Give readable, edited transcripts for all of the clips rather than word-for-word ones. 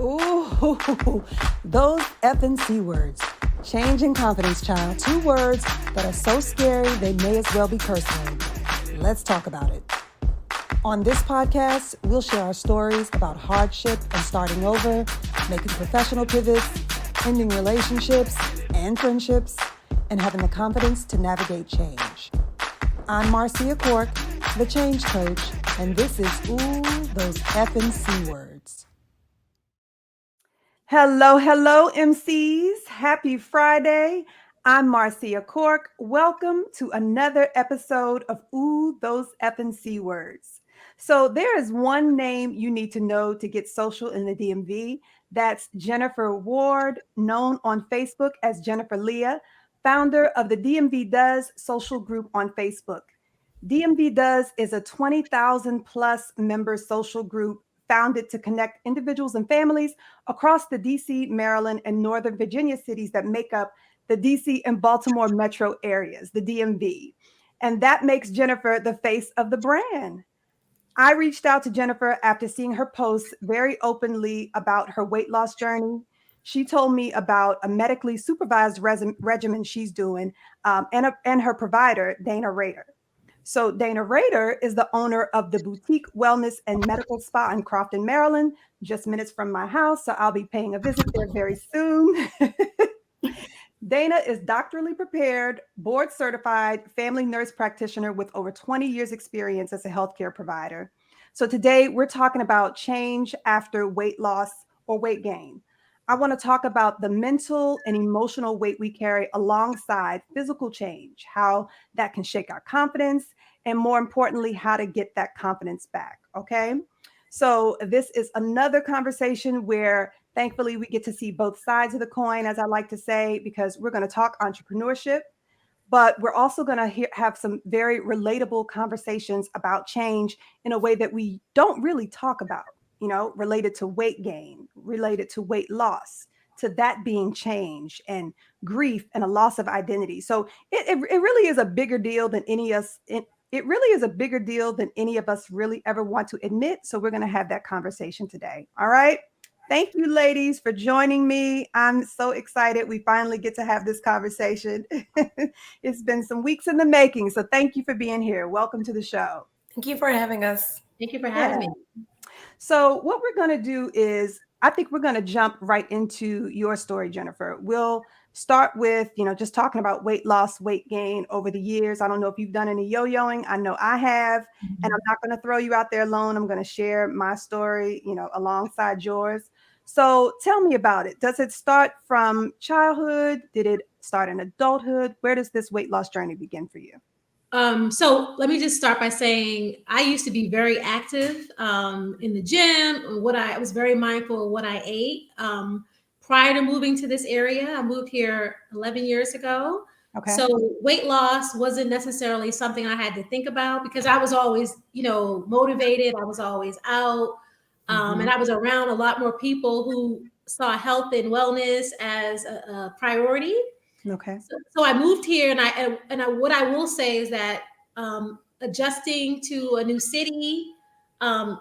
Ooh, those effing C words. Change and confidence, child. 2 words that are so scary they may as well be curse words. Let's talk about it. On this podcast, we'll share our stories about hardship and starting over, making professional pivots, ending relationships and friendships, and having the confidence to navigate change. I'm Marcia Cork, the change coach, and this is Ooh, Those Effing C Words. Hello, MCs. Happy Friday. I'm Marcia Cork. Welcome to another episode of Ooh, Those Effing C Words. So there is one name you need to know to get social in the DMV. That's Jennifer Ward, known on Facebook as Jennifer Leah, founder of the DMV Does social group on Facebook. DMV Does is a 20,000 plus member social group founded to connect individuals and families across the DC, Maryland, and Northern Virginia cities that make up the DC and Baltimore metro areas, the DMV. And that makes Jennifer the face of the brand. I reached out to Jennifer after seeing her posts very openly about her weight loss journey. She told me about a medically supervised regimen she's doing and her provider, Dana Rader. So Dana Rader is the owner of the Boutique Wellness and Medical Spa in Crofton, Maryland, just minutes from my house. So I'll be paying a visit there very soon. Dana is doctorally prepared, board certified family nurse practitioner with over 20 years experience as a healthcare provider. So today we're talking about change after weight loss or weight gain. I want to talk about the mental and emotional weight we carry alongside physical change, how that can shake our confidence, and more importantly, how to get that confidence back. Okay. So this is another conversation where thankfully we get to see both sides of the coin, as I like to say, because we're going to talk entrepreneurship, but we're also going to have some very relatable conversations about change in a way that we don't really talk about, related to weight gain, related to weight loss, to that being change and grief and a loss of identity. So it really is a bigger deal than it really is a bigger deal than any of us really ever want to admit. So we're going to have that conversation today. All right. Thank you, ladies, for joining me. I'm so excited we finally get to have this conversation. It's been some weeks in the making. So thank you for being here. Welcome to the show. Thank you for having us. Thank you for having me. So what we're going to do is, I think we're going to jump right into your story, Jennifer. We'll start with, just talking about weight loss, weight gain over the years. I don't know if you've done any yo-yoing. I know I have, and I'm not going to throw you out there alone. I'm going to share my story, alongside yours. So tell me about it. Does it start from childhood? Did it start in adulthood? Where does this weight loss journey begin for you? So let me just start by saying I used to be very active in the gym. I was very mindful of what I ate. Prior to moving to this area, I moved here 11 years ago. Okay. So weight loss wasn't necessarily something I had to think about because I was always, motivated. I was always out. And I was around a lot more people who saw health and wellness as a priority. Okay. So I moved here, and what I will say is that adjusting to a new city and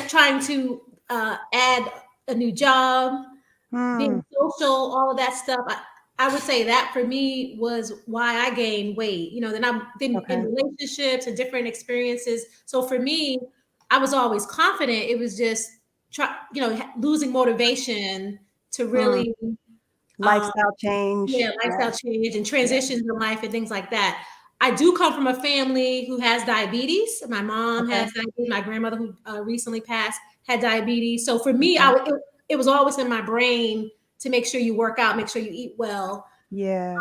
trying to add a new job, being social, all of that stuff. I would say that for me was why I gained weight. Then I've been in relationships and different experiences. So for me, I was always confident. It was just losing motivation to really. Lifestyle change. Lifestyle change and transitions in life and things like that. I do come from a family who has diabetes. My mom has diabetes. My grandmother, who recently passed, had diabetes. So for me, it was always in my brain to make sure you work out, make sure you eat well. Yeah.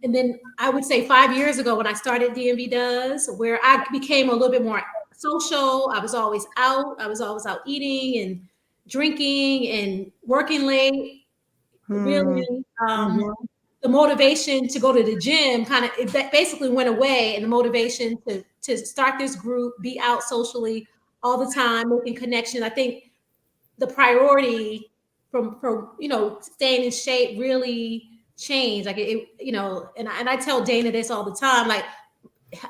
And then I would say 5 years ago when I started DMV Does, where I became a little bit more social. I was always out. I was always out eating and drinking and working late. Really, the motivation to go to the gym that basically went away, and the motivation to start this group, be out socially all the time, making connections. I think the priority from staying in shape really changed. Like and I tell Dana this all the time. Like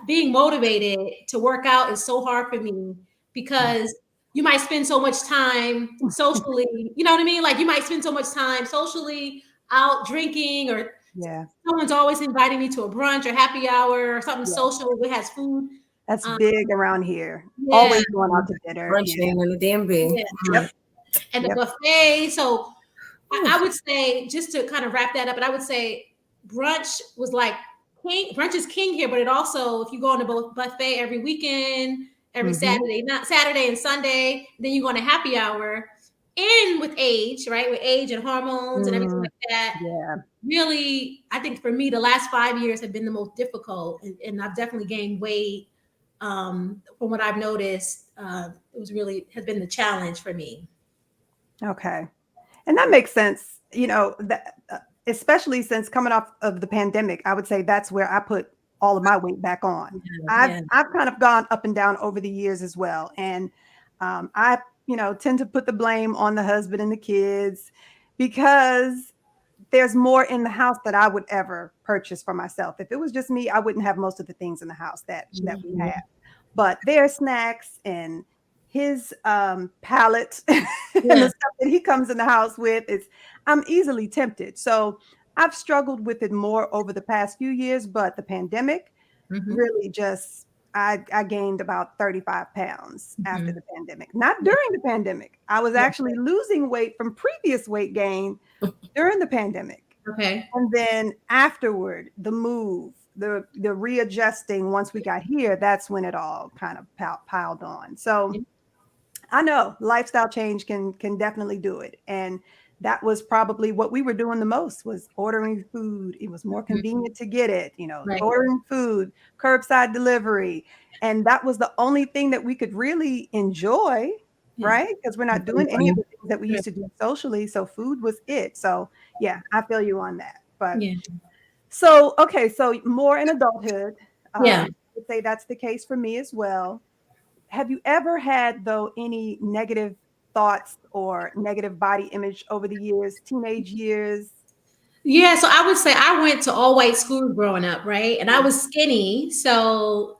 being motivated to work out is so hard for me because you might spend so much time socially, you know what I mean? Like you might spend so much time socially out drinking, or Yeah. someone's always inviting me to a brunch or happy hour or something Yeah. social that has food. That's Um, big around here. yeah, Always going out to dinner. Yeah. Brunching in the DMV. yeah. Yep. And the Yep. buffet. So I would say, just to kind of wrap that up, but I would say brunch was like king. Brunch is king here, but it also, if you go on a buffet every weekend, every Mm-hmm. Saturday, not Saturday and Sunday, then you go on a happy hour. And with age, right? With age and hormones and everything like that, Yeah. really, I think for me, the last 5 years have been the most difficult, and I've definitely gained weight. From what I've noticed, it was really has been the challenge for me. Okay. And that makes sense. That especially since coming off of the pandemic, I would say that's where I put all of my weight back on. I've Yeah. I've kind of gone up and down over the years as well, and I tend to put the blame on the husband and the kids because there's more in the house that I would ever purchase for myself. If it was just me, I wouldn't have most of the things in the house that we Mhm. have. But their snacks and his palate and the Yeah. stuff that he comes in the house with is I'm easily tempted. So I've struggled with it more over the past few years, but the pandemic Mhm. really just I gained about 35 pounds after Mhm. the pandemic. Not Yeah. during the pandemic. I was Yeah. actually losing weight from previous weight gain during the pandemic. Okay. And then afterward, the move, the readjusting once we got here, that's when it all kind of piled on. So I know lifestyle change can definitely do it. And that was probably what we were doing the most was ordering food. It was more Mhm. convenient to get it, Right. ordering food, curbside delivery. And that was the only thing that we could really enjoy, Yeah. right? Because we're not doing any of the things that we Right. used to do socially. So food was it. So yeah, I feel you on that. But Yeah. so okay, so more in adulthood. Yeah. I would say that's the case for me as well. Have you ever had, though, any negative thoughts or negative body image over the years, teenage years? Yeah, so I would say I went to all white school growing up, right? And I Mm, was skinny. So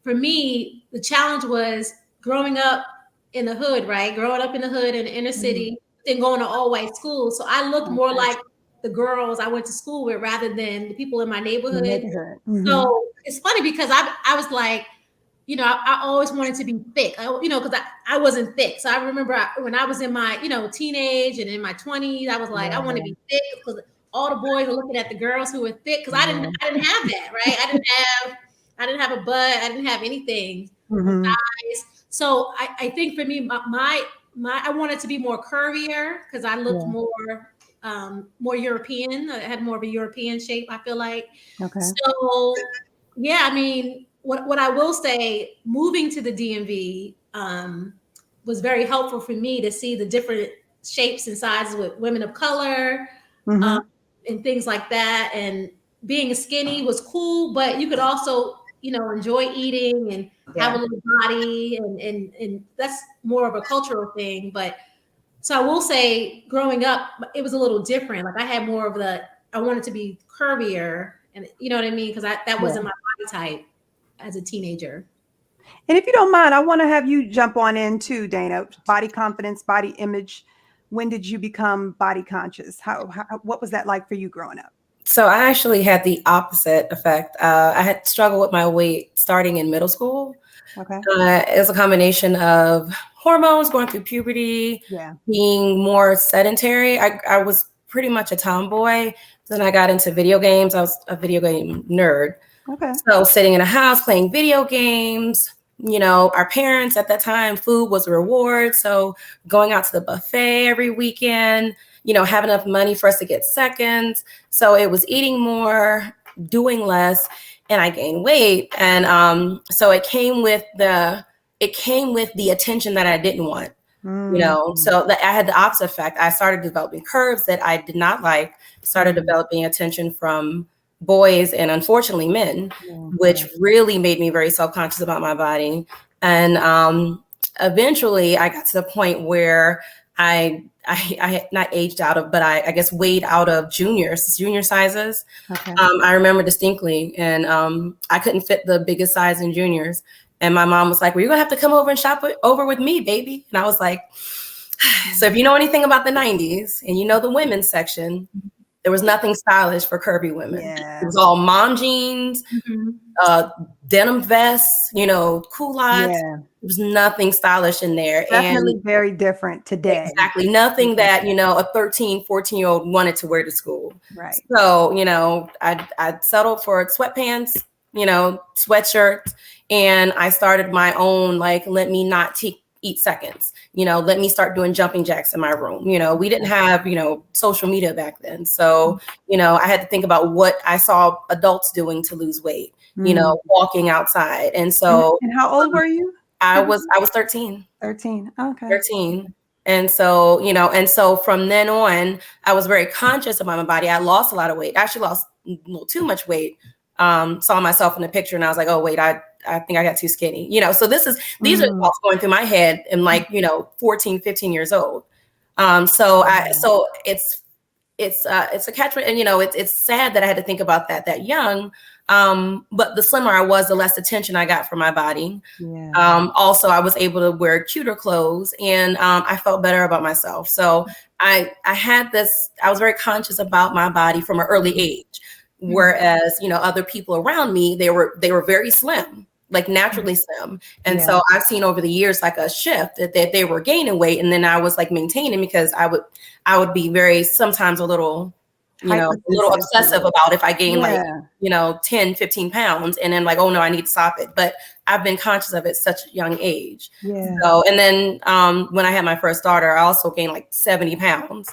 for me, the challenge was growing up in the hood, right? Growing up in the hood in the inner mhm, city, then going to all white school. So I looked more okay. like the girls I went to school with rather than the people in my The neighborhood. neighborhood. Mhm. So it's funny because I was like, I always wanted to be thick, because I wasn't thick. So I remember when I was in my, teenage and in my 20s, I was like, I want to Yeah, be thick because all the boys are looking at the girls who were thick because I didn't, yeah. I didn't have that, right? I didn't have a butt, I didn't have anything, no Mhm. thighs. So I think for me, my I wanted to be more curvier because I looked Yeah, more European. I had more of a European shape, I feel like. okay. So yeah, I mean, what I will say, moving to the DMV was very helpful for me to see the different shapes and sizes with women of color, um, Mhm. and things like that. And being skinny was cool, but you could also, enjoy eating and have a Yeah. little body, and that's more of a cultural thing. But so I will say, growing up, it was a little different. Like I had more of I wanted to be curvier, and you know what I mean, because that Yeah. wasn't my body type as a teenager. And if you don't mind, I want to have you jump on in too, Dana. Body confidence, body image. When did you become body conscious? What was that like for you growing up? So I actually had the opposite effect. I had struggled with my weight starting in middle school. Okay. It was a combination of hormones, going through puberty, Yeah. being more sedentary. I was pretty much a tomboy. Then I got into video games. I was a video game nerd. Okay. So sitting in a house playing video games, our parents at that time, food was a reward. So going out to the buffet every weekend, having enough money for us to get seconds. So it was eating more, doing less, and I gained weight. And so it came with the attention that I didn't want. Mm. So that I had the opposite effect. I started developing curves that I did not like, started Mm. developing attention from boys and unfortunately men, Yeah. which really made me very self-conscious about my body. And eventually I got to the point where I had not aged out of, but I guess weighed out of junior sizes. Okay. I remember distinctly, and I couldn't fit the biggest size in juniors. And my mom was like, well, you're going to have to come over and shop over with me, baby. And I was like, so if you know anything about the 90s and you know the women's section, there was nothing stylish for curvy women. Yeah. It was all mom jeans, denim vests, culottes. Yeah. There was nothing stylish in there. Definitely And very different today. exactly. Nothing that, a 13, 14-year-old wanted to wear to school. Right. So, I settled for sweatpants, sweatshirts, and I started my own, like, let me not eat seconds, let me start doing jumping jacks in my room. We didn't have, social media back then. So, I had to think about what I saw adults doing to lose weight, walking outside. And so, and how old were you? I was 13. 13. Okay. 13. And so, from then on, I was very conscious about my body. I lost a lot of weight. I actually lost a little too much weight. Saw myself in the picture and I was like, oh, wait, I think I got too skinny. So these are thoughts going through my head and 14, 15 years old. So it's a catchment, and it's sad that I had to think about that young. But the slimmer I was, the less attention I got from my body. Yeah. Also, I was able to wear cuter clothes, and I felt better about myself. So I was very conscious about my body from an early age, whereas other people around me, they were very slim, like naturally slim. And so I've seen over the years like a shift that they were gaining weight, and then I was like maintaining, because I would be sometimes a little obsessive about if I gained 10, 15 pounds, and then like, oh no, I need to stop it. But I've been conscious of it at such a young age. Yeah. So, and then when I had my first daughter, I also gained like 70 pounds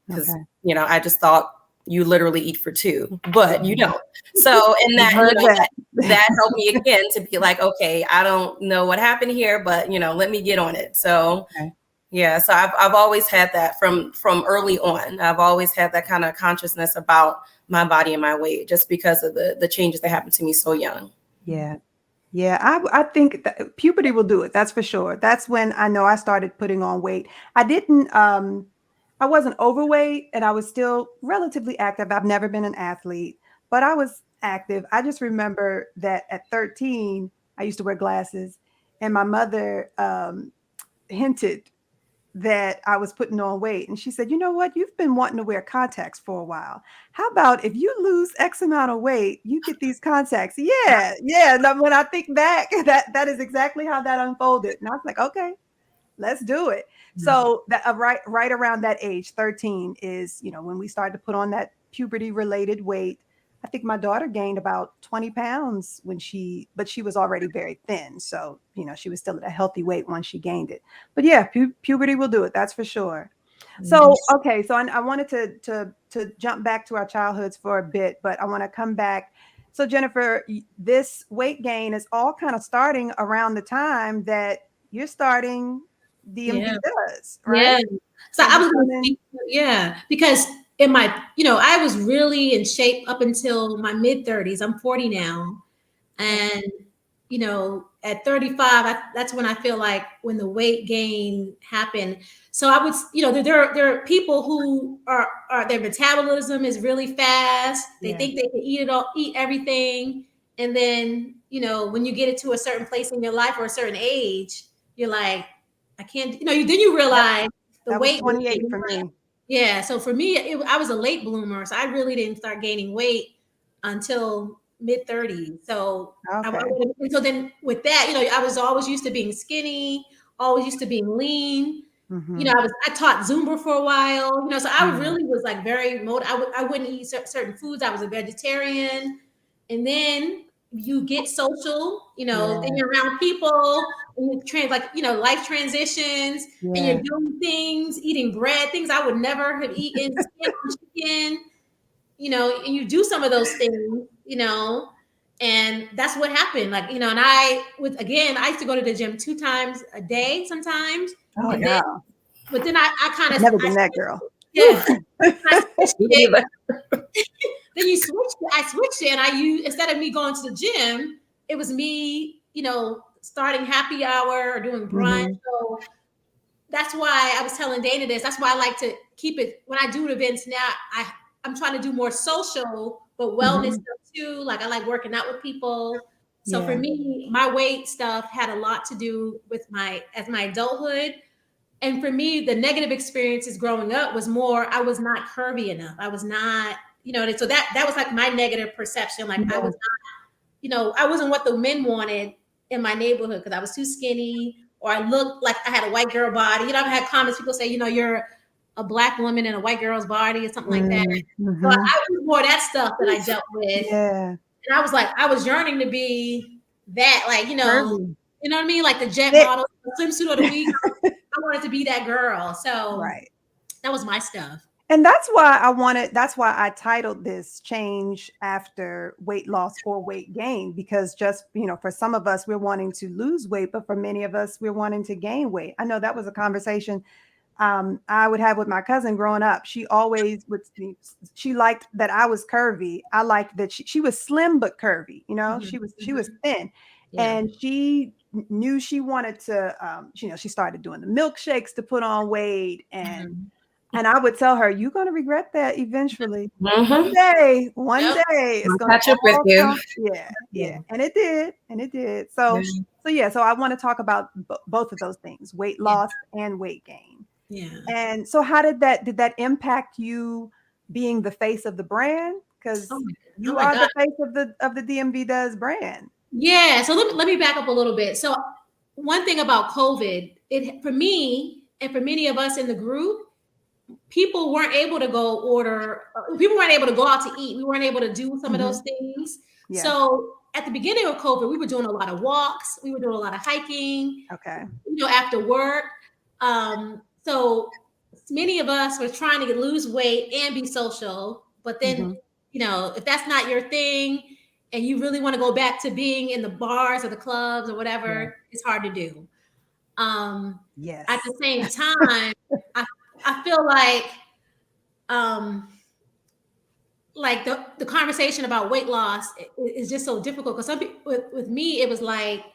because, I just thought you literally eat for two, but you don't. So, and that helped me again to be like, okay, I don't know what happened here, but let me get on it. So yeah, so I've always had that from early on. I've always had that kind of consciousness about my body and my weight, just because of the changes that happened to me so young. Yeah. Yeah, I think that puberty will do it. That's for sure. That's when I know I started putting on weight. I wasn't overweight, and I was still relatively active. I've never been an athlete, but I was active. I just remember that at 13, I used to wear glasses, and my mother hinted that I was putting on weight. And she said, you know what? You've been wanting to wear contacts for a while. How about if you lose X amount of weight, you get these contacts? Yeah. Yeah. And when I think back, that is exactly how that unfolded. And I was like, okay, let's do it. So that right around that age, 13, is, when we started to put on that puberty related weight. I think my daughter gained about 20 pounds but she was already very thin. So, she was still at a healthy weight once she gained it. But yeah, puberty will do it. That's for sure. So, okay. So I wanted to jump back to our childhoods for a bit, but I want to come back. So Jennifer, this weight gain is all kind of starting around the time that you're starting DMV does, right? Yeah. So I was going to say, because in my, I was really in shape up until my mid 30s. I'm 40 now. And, at 35, that's when I feel like when the weight gain happened. So I would, there are people who are their metabolism is really fast. They think they can eat everything. And then, when you get it to a certain place in your life or a certain age, you're like, I can't, then you realize the weight was 28 for me. Yeah. So for me, I was a late bloomer. So I really didn't start gaining weight until mid 30s. So, and so then with that, I was always used to being skinny, always used to being lean. I taught Zumba for a while, so I really was like very I wouldn't eat certain foods. I was a vegetarian. And then you get social, then you're around people, and you life transitions, and you're doing things, eating bread, things I would never have eaten, chicken, and you do some of those things, and that's what happened. Like, and I used to go to the gym 2 times a day sometimes. Oh, and yeah. But then I kind of never been that girl. Yeah. Then I switched it, and instead of me going to the gym, it was me, starting happy hour or doing brunch. So that's why I was telling Dana this. That's why I like to keep it when I do events now. I'm trying to do more social, but wellness stuff too. Like I like working out with people. So for me, my weight stuff had a lot to do with my adulthood. And for me, the negative experiences growing up was more, I was not curvy enough. I was not, so that was like my negative perception. Like I was not, I wasn't what the men wanted in my neighborhood because I was too skinny, or I looked like I had a white girl body. I've had comments, people say, you're a Black woman in a white girl's body or something like that. So I was more that stuff that I dealt with. Yeah. And I was like, I was yearning to be that, like, Curvy. you know what I mean? Like the jet model, the swimsuit of the week. I wanted to be that girl. So that was my stuff. And that's why I titled this Change After Weight Loss or Weight Gain, because just, for some of us, we're wanting to lose weight, but for many of us, we're wanting to gain weight. I know that was a conversation I would have with my cousin growing up. She always she liked that I was curvy. I liked that she was slim, but curvy, she was thin. And she knew she wanted to, she started doing the milkshakes to put on weight. And I would tell her, you're going to regret that eventually. One day it's going to catch up with you. Yeah. And it did. So I want to talk about both of those things, weight loss and weight gain. Yeah. And so how did that impact you being the face of the brand? Because you are the face of the DMV Does brand. Yeah. So let me back up a little bit. So one thing about COVID, for me and for many of us in the group, people weren't able to go out to eat. We weren't able to do some of those things. Yeah. So at the beginning of COVID, we were doing a lot of walks. We were doing a lot of hiking. Okay. After work. So many of us were trying to lose weight and be social. But then, if that's not your thing and you really want to go back to being in the bars or the clubs or whatever, it's hard to do. Yes. At the same time, I feel like the conversation about weight loss is just so difficult because some people, with me, it was like,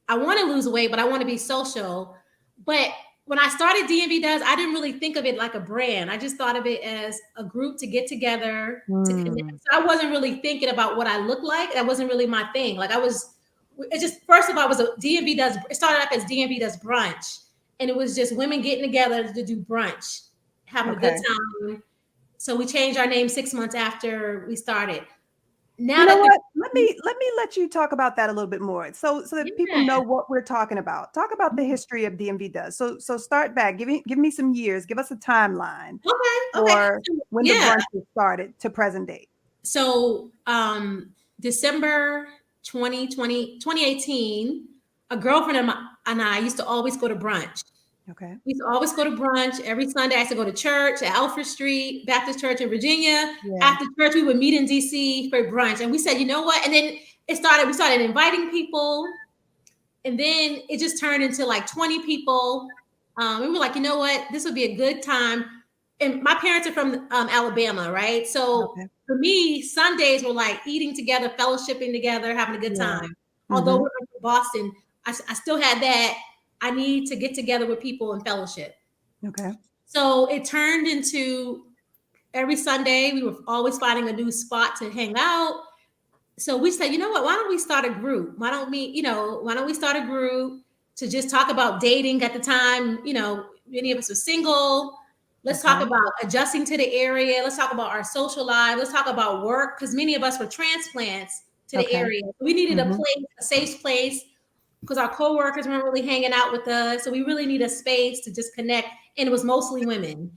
I want to lose weight, but I want to be social. But when I started DMV Does, I didn't really think of it like a brand. I just thought of it as a group to get together, to connect. So I wasn't really thinking about what I looked like. That wasn't really my thing. Like first of all, it was a DMV Does. It started up as DMV Does brunch. And it was just women getting together to do brunch, having a good time. So we changed our name 6 months after we started. Now let me let you talk about that a little bit more, so that people know what we're talking about. Talk about the history of DMV Does. So start back. Give me some years. Give us a timeline. Or when the brunch started to present date. So December 2018, a girlfriend and I used to always go to brunch. Okay. We used to always go to brunch every Sunday. I used to go to church at Alfred Street Baptist Church in Virginia. Yeah. After church, we would meet in DC for brunch. And we said, you know what? And then we started inviting people. And then it just turned into like 20 people. We were like, you know what? This would be a good time. And my parents are from Alabama, right? So for me, Sundays were like eating together, fellowshipping together, having a good time. Although we're from Boston, I still had that. I need to get together with people and fellowship. Okay. So it turned into every Sunday, we were always finding a new spot to hang out. So we said, you know what, why don't we start a group? Why don't we start a group to just talk about dating at the time? Many of us were single. Let's talk about adjusting to the area. Let's talk about our social life. Let's talk about work, because many of us were transplants to the area. We needed a safe place, because our coworkers weren't really hanging out with us. So we really need a space to just connect. And it was mostly women.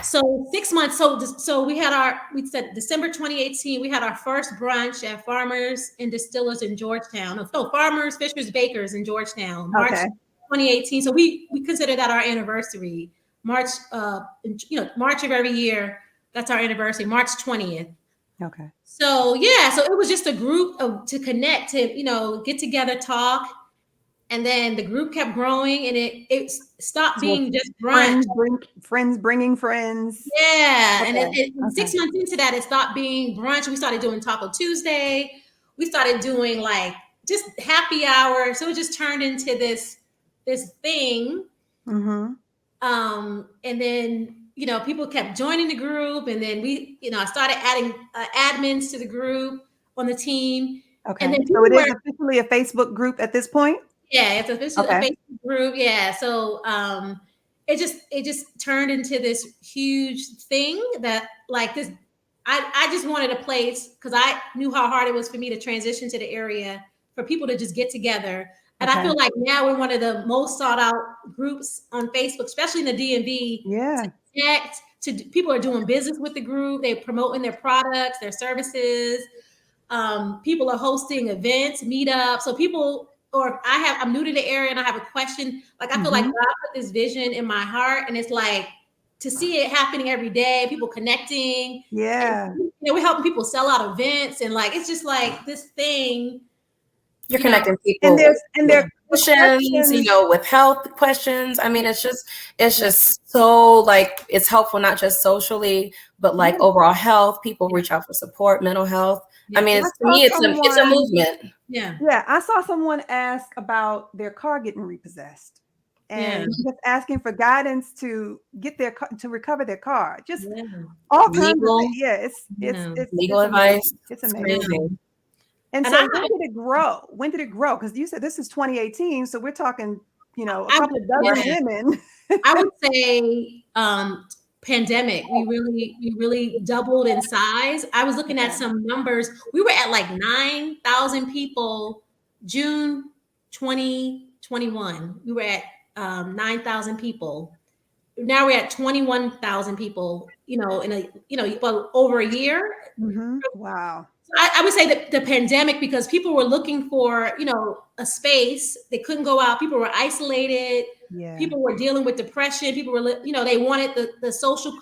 So 6 months. So we said December 2018, we had our first brunch at Farmers and Distillers in Georgetown. Farmers, Fishers, Bakers in Georgetown, March 2018. So we consider that our anniversary. March of every year, that's our anniversary, March 20th. Okay. So it was just a group to connect, to get together, talk. And then the group kept growing, and it stopped being just brunch. Friends bringing friends. Yeah. Okay. And 6 months into that, it stopped being brunch. We started doing Taco Tuesday. We started doing like just happy hour. So it just turned into this thing. Mm-hmm. And then, people kept joining the group. And then I started adding admins to the group on the team. Okay. And then So people it is were, officially a Facebook group at this point? yeah, it's officially a Okay. Facebook group. Yeah. So it just turned into this huge thing that like this I just wanted a place because I knew how hard it was for me to transition to the area for people to just get together. And I Okay. feel like now we're one of the most sought out groups on Facebook, especially in the DMV, Yeah. to connect to people are doing business with the group. They're promoting their products, their services. People are hosting events, meetups. So people, or I'm new to the area and I have a question. Like I feel like Mhm. God put this vision in my heart, and it's like to see it happening every day, people connecting. And, Yeah. we're helping people sell out events, and like it's just like this thing, You're you know. connecting And people there's with the questions, questions. with health questions. I mean, it's just so like it's helpful not just socially, but like Yeah, overall health. People yeah, reach out for support, mental health. I yeah, mean, I to saw me, it's a someone, movement. yeah, yeah, I saw someone ask about their car getting repossessed yeah, and just asking for guidance to get to recover their car. Just yeah, all kinds of Legal, things. Yeah, yeah, legal it's amazing. advice. It's It's yeah. amazing. crazy. And And so when did it grow? When did it grow? Because you said this is 2018, so we're talking, a I couple would, of dozen yeah. women. I would say pandemic. We really doubled in size. I was looking at Okay. some numbers. We were at like 9,000 people June 2021. We were at 9,000 people. Now we're at 21,000 people, well, over a year. Wow. I would say that the pandemic, because people were looking for, a space. They couldn't go out. People were isolated. Yeah. People were dealing with depression. People were, they wanted the social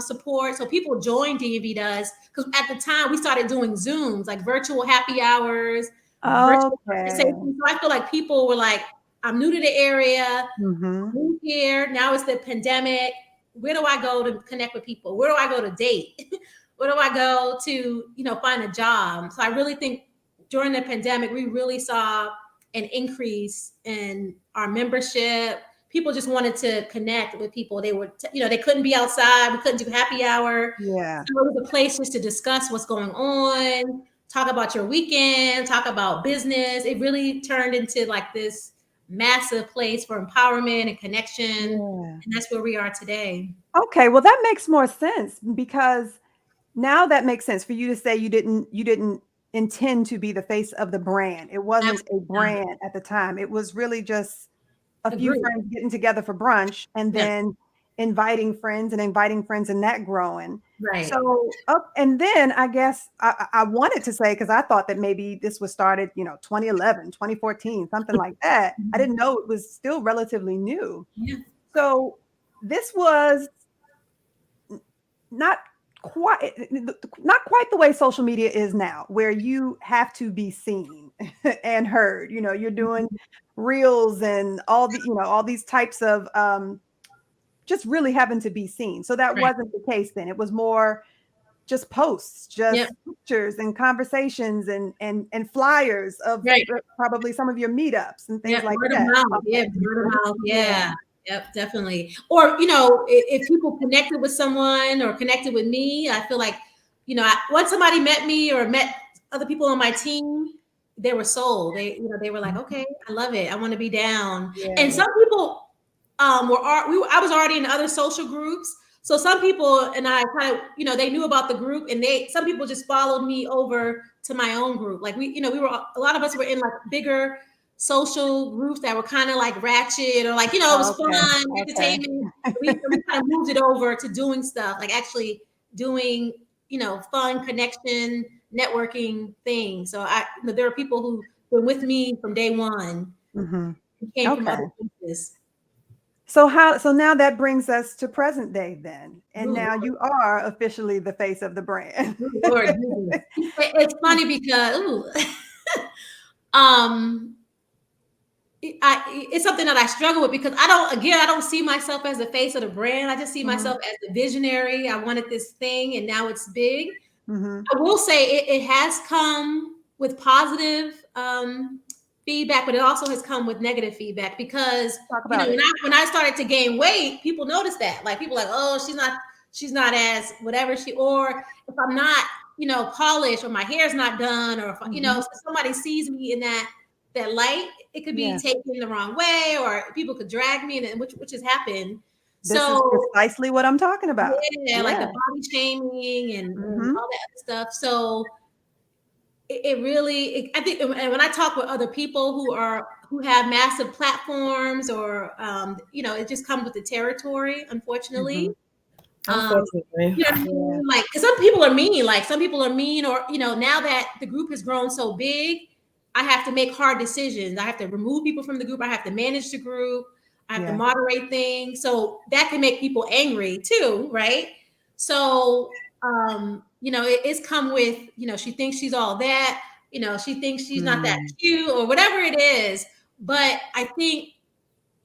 support. So people joined DMV Does because at the time we started doing Zooms, like virtual happy hours, virtual Okay. conversations. So I feel like people were like, I'm new to the area, Mm-hmm. moved here. Now it's the pandemic. Where do I go to connect with people? Where do I go to date? Where do I go to, find a job? So I really think during the pandemic, we really saw an increase in our membership. People just wanted to connect with people. They were, they couldn't be outside. We couldn't do happy hour. Yeah. So it was a place just to discuss what's going on, talk about your weekend, talk about business. It really turned into like this massive place for empowerment and connection. Yeah. And that's where we are today. Okay. Well, that makes more sense because now that makes sense for you to say you didn't intend to be the face of the brand. It wasn't a Absolutely not. brand at the time. It was really just a A few group. friends getting together for brunch and Yeah. then inviting friends and that growing. Right. So up and then I guess I wanted to say because I thought that maybe this was started, 2011, 2014, something like that. I Mhm. didn't know it was still relatively new. Yeah. So this was not quite not quite the way social media is now, where you have to be seen and heard. You're doing reels and all these types of just really having to be seen. So that Right. wasn't the case then. It was more just posts, Yep. just pictures and conversations and flyers of Right. probably some of your meetups and things Yep. like Word of that. mouth. Yeah. Okay. Word of mouth. Yeah. Yeah. Yep. Definitely. Or, if people connected with someone or connected with me, I feel like, once somebody met me or met other people on my team, they were sold. They were like, okay, I love it. I want to be down. And Yeah. some people I was already in other social groups. So some people and I kind of, they knew about the group, and some people just followed me over to my own group. Like we were a lot of us were in like bigger social groups that were kind of like ratchet or like, it was Okay. fun, Okay. entertainment. We kind of moved it over to doing stuff, like actually doing, fun connection, networking things. So there are people who were with me from day one Hmm. who came from other Okay. places. So now that brings us to present day then. And Ooh, now you are officially the face of the brand. good Lord Jesus. It's funny because um it's something that I struggle with because I don't see myself as the face of the brand. I just see Mhm, myself as the visionary. I wanted this thing and now it's big. mhm. I will say it has come with positive feedback, but it also has come with negative feedback because Talk about when it. I started to gain weight, people noticed that. Like people like, oh, she's not as whatever or if I'm not polished, or my hair's not done, or if, if somebody sees me in that light, it could be taken the wrong way, or people could drag me, and which has happened. This is precisely what I'm talking about. Yeah, like the body shaming and all that other stuff. So it really, I think, and when I talk with other people who have massive platforms, or it just comes with the territory, unfortunately. Unfortunately. Like, because some people are mean. Like, some people are mean, or now that the group has grown so big, I have to make hard decisions. I have to remove people from the group. I have to manage the group. I have to moderate things. So that can make people angry too, right? So it's come with, she thinks she's all that, she thinks she's not that cute, or whatever it is. But I think,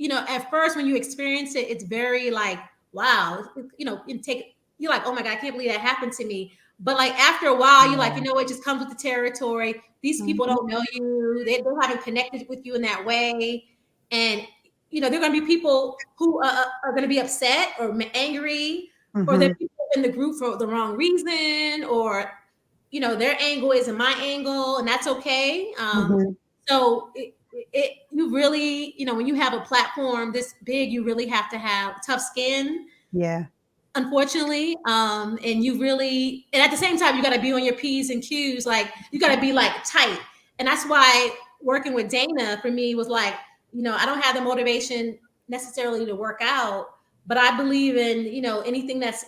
at first when you experience it, it's very like, wow, you're like, oh my God, I can't believe that happened to me. But like after a while, you're like, it just comes with the territory. These people don't know you. They haven't connected with you in that way. And, there are going to be people who are going to be upset or angry, or there are people in the group for the wrong reason, or, their angle isn't my angle, and that's okay. So you really, when you have a platform this big, you really have to have tough skin. Yeah. Unfortunately. And you really, and at the same time, you got to be on your P's and Q's. Like, you got to be like tight. And that's why working with Dana for me was like, I don't have the motivation necessarily to work out, but I believe in, anything that's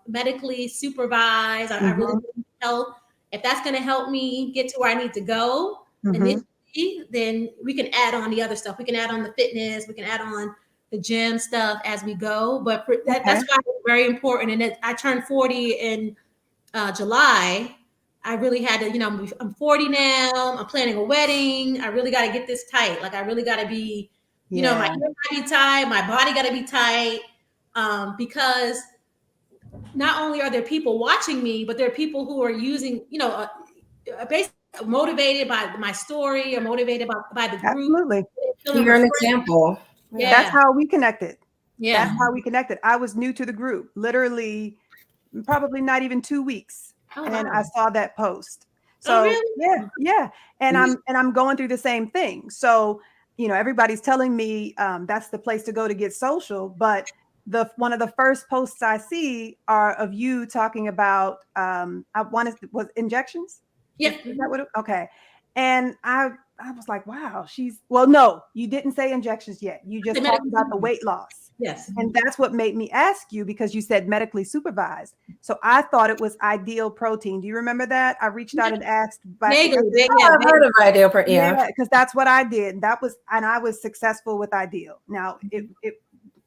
medically supervised. I really believe health. If that's going to help me get to where I need to go, initially, then we can add on the other stuff. We can add on the fitness. We can add on the gym stuff as we go. But that's why it's very important. And I turned 40 in July. I really had to, I'm 40 now. I'm planning a wedding. I really got to get this tight. Like, I really got to be, my hair got to be tight. My body got to be tight. Because not only are there people watching me, but there are people who are using, basically motivated by my story, or motivated by the group. Absolutely. You're an example. Yeah. That's how we connected. Yeah. That's how we connected. I was new to the group, literally probably not even 2 weeks. And I saw that post. So really? yeah. And I'm going through the same thing. So, everybody's telling me that's the place to go to get social. But one of the first posts I see are of you talking about was injections. Yeah. Is that what okay. And I was like, wow, no, you didn't say injections yet. You just talked about the weight loss. Yes. And that's what made me ask you, because you said medically supervised. So I thought it was Ideal Protein. Do you remember that? I reached out and asked. I've heard of Ideal Protein. Yeah, because that's what I did. And I was successful with Ideal. Now, it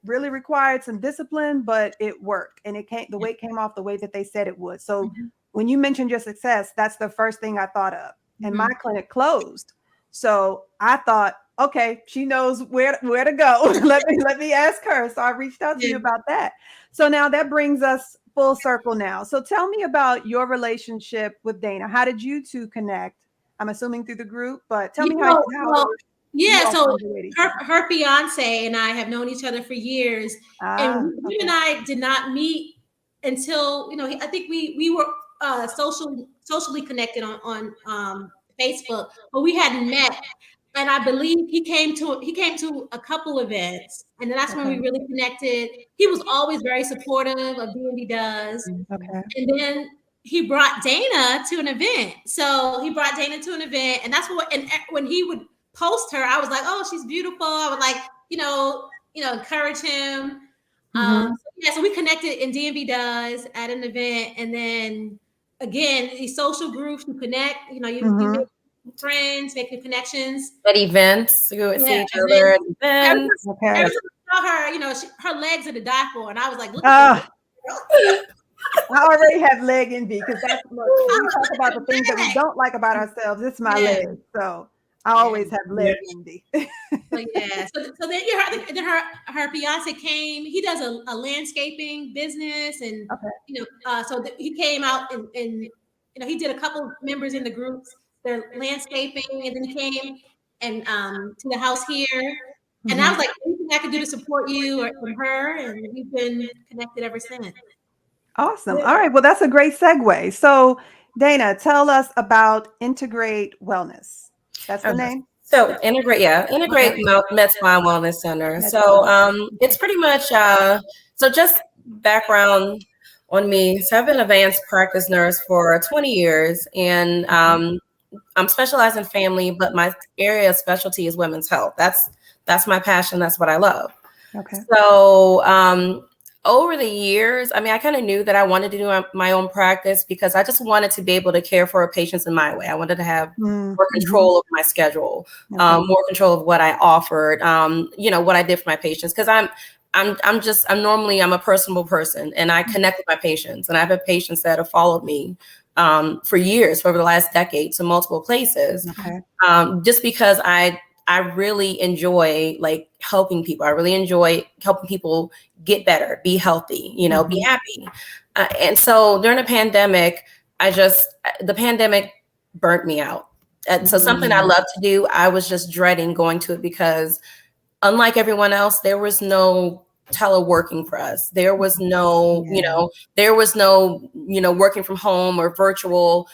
really required some discipline, but it worked. And the weight came off the way that they said it would. So when you mentioned your success, that's the first thing I thought of. And my clinic closed. So I thought, okay, she knows where to go. let me ask her. So I reached out to you about that. So now that brings us full circle now. So tell me about your relationship with Dana. How did you two connect? I'm assuming through the group, but tell me how. So her fiance and I have known each other for years, and he and I did not meet until I think we were socially connected on Facebook, but we hadn't met. And I believe he came to a couple events, and then that's when we really connected. He was always very supportive of D&D Does. And then he brought Dana to an event. So he brought Dana to an event, and that's and when he would post her, I was like, oh, she's beautiful. I would like, encourage him. So we connected in D&D Does at an event, and then again, these social groups, you connect, you make friends, making connections at events. You would see each other at events. Every time I saw her, her legs are to die for, and I was like, look at this. I already have leg envy, because that's when we talk about the things that we don't like about ourselves. It's my leg, so I always have leg envy. So then her fiance came. He does a landscaping business, and so he came out and he did a couple members in the groups. Their landscaping, and then he came and to the house here, and I was like, anything I could do to support you or from her, and we've been connected ever since. Awesome. All right. Well, that's a great segue. So Dana, tell us about Integrate Wellness. That's the Okay. name? So integrate Okay. Med Spa Wellness Center. Med So Spa. it's pretty much so just background on me. So I've been an advanced practice nurse for 20 years, and I'm specialized in family, but my area of specialty is women's health. That's my passion. That's what I love. Okay. So over the years, I mean, I kind of knew that I wanted to do my own practice because I just wanted to be able to care for patients in my way. I wanted to have more control of my schedule, more control of what I offered, what I did for my patients. Because I'm a personable person, and I connect with my patients, and I've had patients that have followed me for years, for over the last decade, to multiple places, just because I really enjoy like helping people. I really enjoy helping people get better, be healthy, be happy. And so during the pandemic, the pandemic burnt me out. So something I love to do, I was just dreading going to it because unlike everyone else, there was no teleworking for us. There was no, working from home or virtual.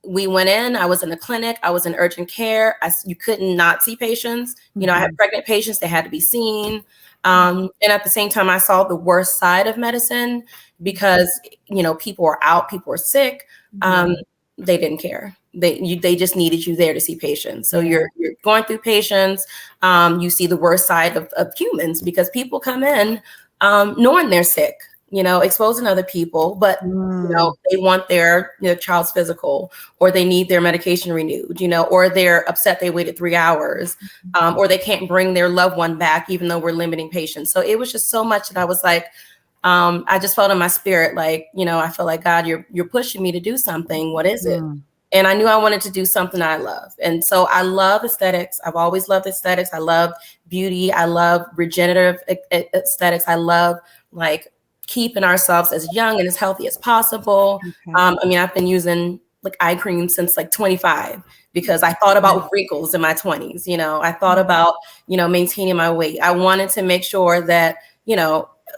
We went in, I was in a clinic, I was in urgent care. You couldn't not see patients. I had pregnant patients, they had to be seen. And at the same time, I saw the worst side of medicine because, people were out, people were sick. They didn't care. They just needed you there to see patients. So you're going through patients. You see the worst side of humans because people come in knowing they're sick, exposing other people, but they want their child's physical, or they need their medication renewed, or they're upset they waited 3 hours, or they can't bring their loved one back, even though we're limiting patients. So it was just so much that I was like, I just felt in my spirit, like, I feel like, God, you're pushing me to do something. What is it? And I knew I wanted to do something I love. And so I love aesthetics. I've always loved aesthetics. I love beauty. I love regenerative aesthetics. I love like keeping ourselves as young and as healthy as possible. I've been using like eye cream since like 25 because I thought about wrinkles in my 20s. I thought about, maintaining my weight. I wanted to make sure that,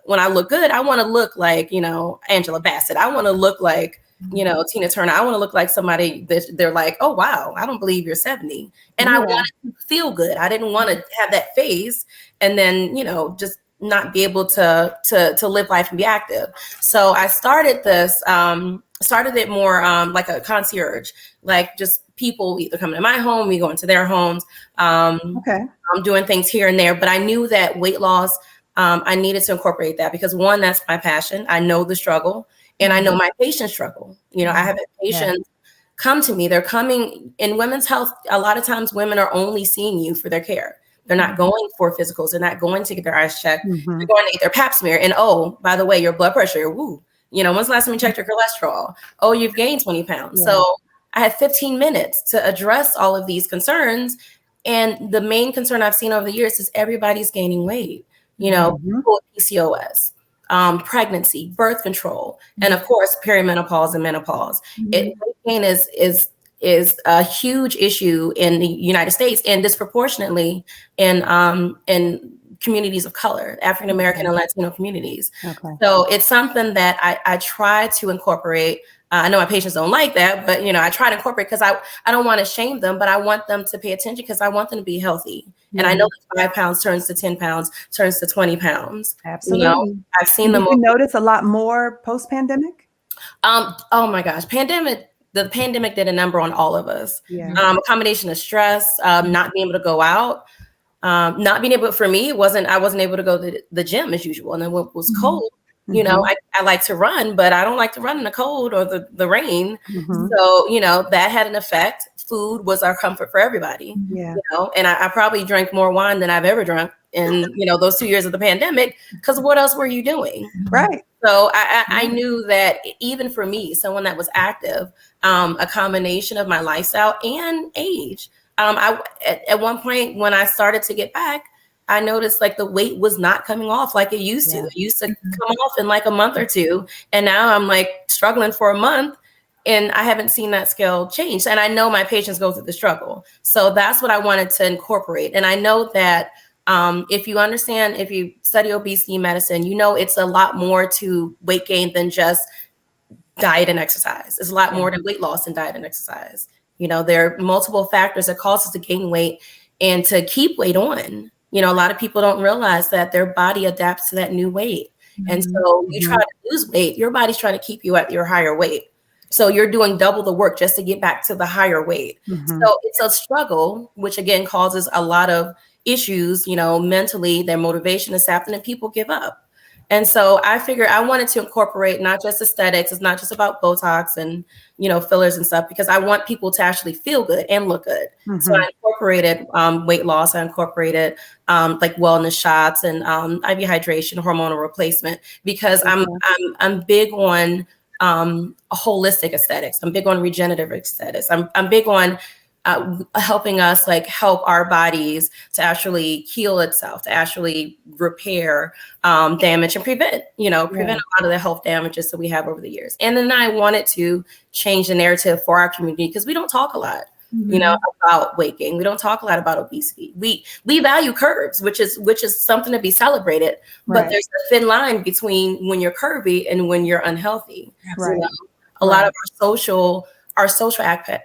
when I look good, I want to look like, Angela Bassett. I want to look like, Tina Turner. I want to look like somebody that they're like, oh, wow, I don't believe you're 70. And I wanted to feel good. I didn't want to have that phase and then, just not be able to live life and be active. So I started it more like a concierge, like just people either coming to my home, we go into their homes. I'm doing things here and there, but I knew that weight loss, I needed to incorporate that because one, that's my passion. I know the struggle. And I know my patients struggle. I have patients come to me. They're coming in women's health. A lot of times women are only seeing you for their care. They're not going for physicals. They're not going to get their eyes checked. They're going to get their pap smear. And oh, by the way, your blood pressure, when's the last time you checked your cholesterol? Oh, you've gained 20 pounds. So I had 15 minutes to address all of these concerns. And the main concern I've seen over the years is everybody's gaining weight. People with PCOS. Pregnancy, birth control, and of course perimenopause and menopause. Weight gain is a huge issue in the United States and disproportionately in communities of color, African American and Latino communities. So it's something that I try to incorporate. I know my patients don't like that, but I try to incorporate because I don't want to shame them, but I want them to pay attention because I want them to be healthy. And I know that 5 pounds turns to 10 pounds, turns to 20 pounds. Absolutely. I've seen them. Did you notice a lot more post-pandemic? Oh my gosh, the pandemic did a number on all of us. A combination of stress, not being able to go out, not being able. For me, I wasn't able to go to the gym as usual, and then when it was cold. I like to run, but I don't like to run in the cold or the rain. So, that had an effect. Food was our comfort for everybody, and I probably drank more wine than I've ever drunk in, those 2 years of the pandemic, because what else were you doing? Right. So I knew that even for me, someone that was active, a combination of my lifestyle and age, at one point when I started to get back, I noticed like the weight was not coming off like it used to. It used to come off in like a month or two. And now I'm like struggling for a month and I haven't seen that scale change. And I know my patients go through the struggle. So that's what I wanted to incorporate. And I know that if you study obesity medicine, it's a lot more to weight gain than just diet and exercise. It's a lot more than weight loss and diet and exercise. You know, there are multiple factors that cause us to gain weight and to keep weight on. You know, a lot of people don't realize that their body adapts to that new weight. And so you try to lose weight, your body's trying to keep you at your higher weight. So you're doing double the work just to get back to the higher weight. So it's a struggle, which again causes a lot of issues, you know, mentally. Their motivation is sapped and people give up. And so I figured I wanted to incorporate not just aesthetics. It's not just about Botox and, you know, fillers and stuff, because I want people to actually feel good and look good. So I incorporated weight loss. I incorporated like wellness shots and IV hydration, hormonal replacement, because I'm big on holistic aesthetics. I'm big on regenerative aesthetics. I'm big on helping us like help our bodies to actually heal itself, to actually repair damage and prevent a lot of the health damages that we have over the years. And then I wanted to change the narrative for our community, because we don't talk a lot, you know, about weight gain. We don't talk a lot about obesity. We value curves, which is something to be celebrated, but there's a thin line between when you're curvy and when you're unhealthy. You know, a lot of our social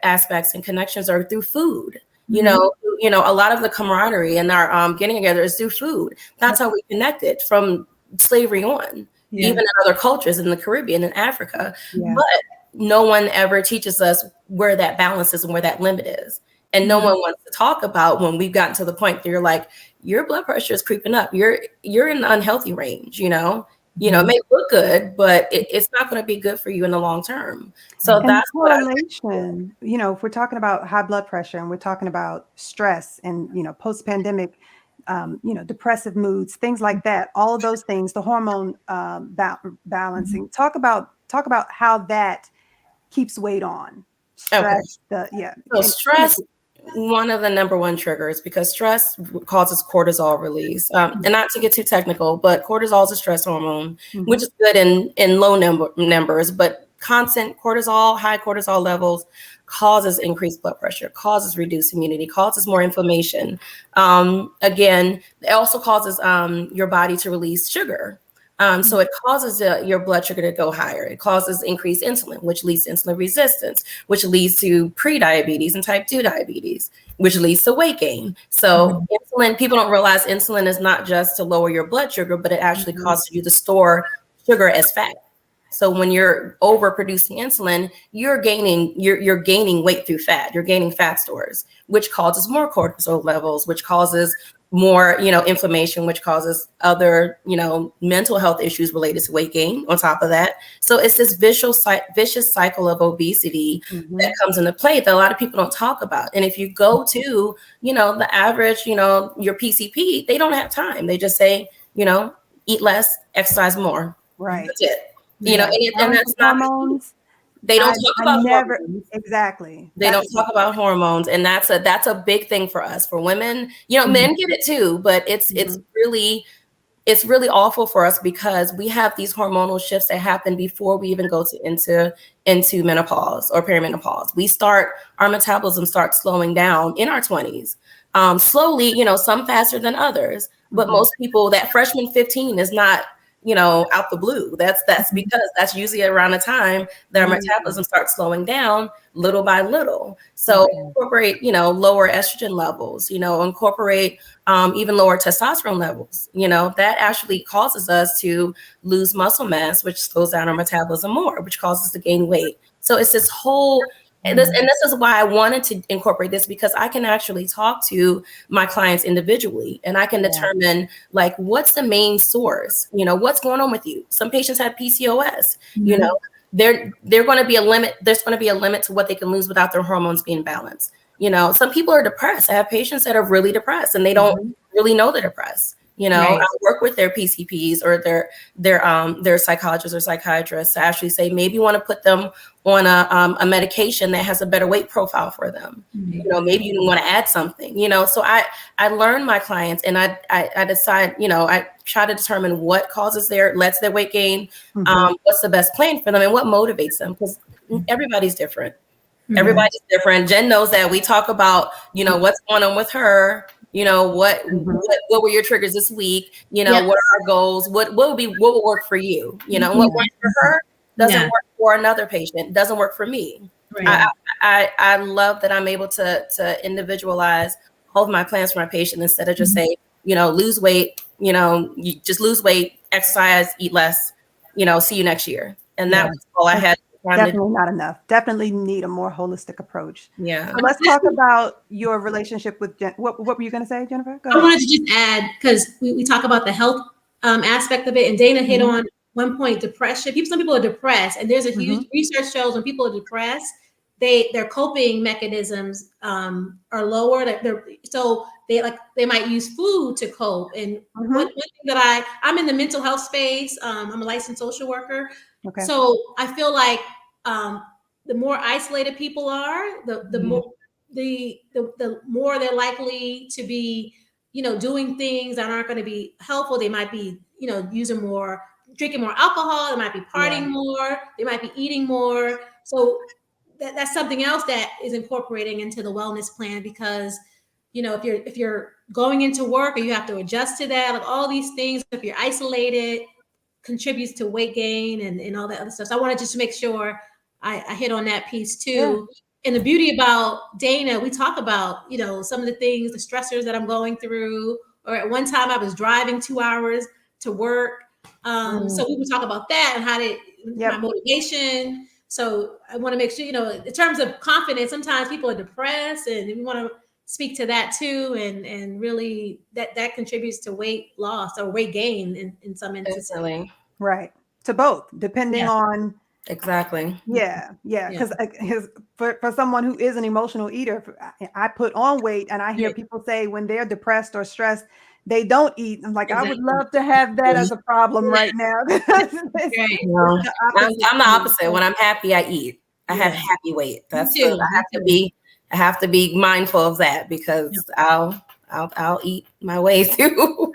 aspects and connections are through food. You know, a lot of the camaraderie and our getting together is through food. That's how we connected from slavery on, even in other cultures in the Caribbean and Africa. But no one ever teaches us where that balance is and where that limit is. And no one wants to talk about when we've gotten to the point that you're like, your blood pressure is creeping up. You're in the unhealthy range, you know. You know, it may look good, but it's not going to be good for you in the long term. So and that's correlation. You know, if we're talking about high blood pressure and we're talking about stress and, you know, post-pandemic, you know, depressive moods, things like that, all of those things, the hormone balancing. Talk about how that keeps weight on. Stress, So stress, one of the number one triggers, because stress causes cortisol release. And not to get too technical, but cortisol is a stress hormone, which is good in low numbers, but constant cortisol, high cortisol levels causes increased blood pressure, causes reduced immunity, causes more inflammation. Again, it also causes your body to release sugar. So it causes your blood sugar to go higher. It causes increased insulin, which leads to insulin resistance, which leads to pre-diabetes and type 2 diabetes, which leads to weight gain. So insulin, people don't realize insulin is not just to lower your blood sugar, but it actually causes you to store sugar as fat. So when you're overproducing insulin, you're gaining weight through fat. You're gaining fat stores, which causes more cortisol levels, which causes more, you know, inflammation, which causes other, you know, mental health issues related to weight gain on top of that. So it's this vicious cycle of obesity that comes into play that a lot of people don't talk about. And if you go to, you know, the average, you know, your PCP, they don't have time. They just say, you know, eat less, exercise more. Right. That's it. You know, and that's not hormones. They don't talk about hormones. Exactly. They don't talk about hormones, and that's a big thing for us. For women, you know, men get it too, but it's really awful for us because we have these hormonal shifts that happen before we even go into menopause or perimenopause. Our metabolism starts slowing down in our 20s. Slowly, you know, some faster than others, but most people, that freshman 15 is not, you know, out the blue. That's because that's usually around the time that our metabolism starts slowing down little by little. So incorporate, you know, lower estrogen levels, you know, incorporate even lower testosterone levels, you know, that actually causes us to lose muscle mass, which slows down our metabolism more, which causes us to gain weight. So it's this whole and this is why I wanted to incorporate this, because I can actually talk to my clients individually and I can determine like, what's the main source, you know, what's going on with you. Some patients have PCOS, you know, they're going to be a limit. There's going to be a limit to what they can lose without their hormones being balanced. You know, some people are depressed. I have patients that are really depressed and they don't really know they're depressed. You know, I work with their PCPs or their psychologists or psychiatrists to actually say, maybe you want to put them on a medication that has a better weight profile for them. You know, maybe you want to add something, you know. So I learn my clients and I decide, you know, I try to determine what lets their weight gain, what's the best plan for them and what motivates them, because everybody's different. Everybody's different. Jen knows that. We talk about, you know, what's going on with her. You know, what were your triggers this week? You know, what are our goals? What will work for you? You know, what works for her doesn't work for another patient. It doesn't work for me. Right. I love that I'm able to individualize all of my plans for my patient instead of just say, lose weight, you just lose weight, exercise, eat less, see you next year. And that was all I had time to do. Definitely not enough. Definitely need a more holistic approach. Yeah. So let's talk about your relationship with what were you going to say, Jennifer? Go I ahead. wanted to just add, because we talk about the health aspect of it, and Dana hit on one point, depression. Some people are depressed, and there's a huge research shows when people are depressed, their coping mechanisms are lower. So they might use food to cope. And one thing that I'm in the mental health space. I'm a licensed social worker. Okay. So I feel like the more isolated people are, the more the more they're likely to be, doing things that aren't going to be helpful. They might be, drinking more alcohol. They might be partying more. They might be eating more. So that's something else that is incorporating into the wellness plan, because, if you're going into work or you have to adjust to that, like all these things, if you're isolated, contributes to weight gain and all that other stuff. So I wanted just to make sure I hit on that piece too. Yeah. And the beauty about Dana, we talk about, some of the things, the stressors that I'm going through, or at one time I was driving 2 hours to work. So we would talk about that and how my motivation. So I want to make sure, in terms of confidence, sometimes people are depressed, and we want to speak to that too. And really that contributes to weight loss or weight gain in some instances. Definitely. Right. To both, depending on. Exactly. Yeah. Because for someone who is an emotional eater, I put on weight, and I hear people say when they're depressed or stressed, they don't eat. I'm like, I would love to have that as a problem right now. I'm the opposite. When I'm happy, I eat. I have happy weight. That's good. I have to be mindful of that, because I'll eat my way through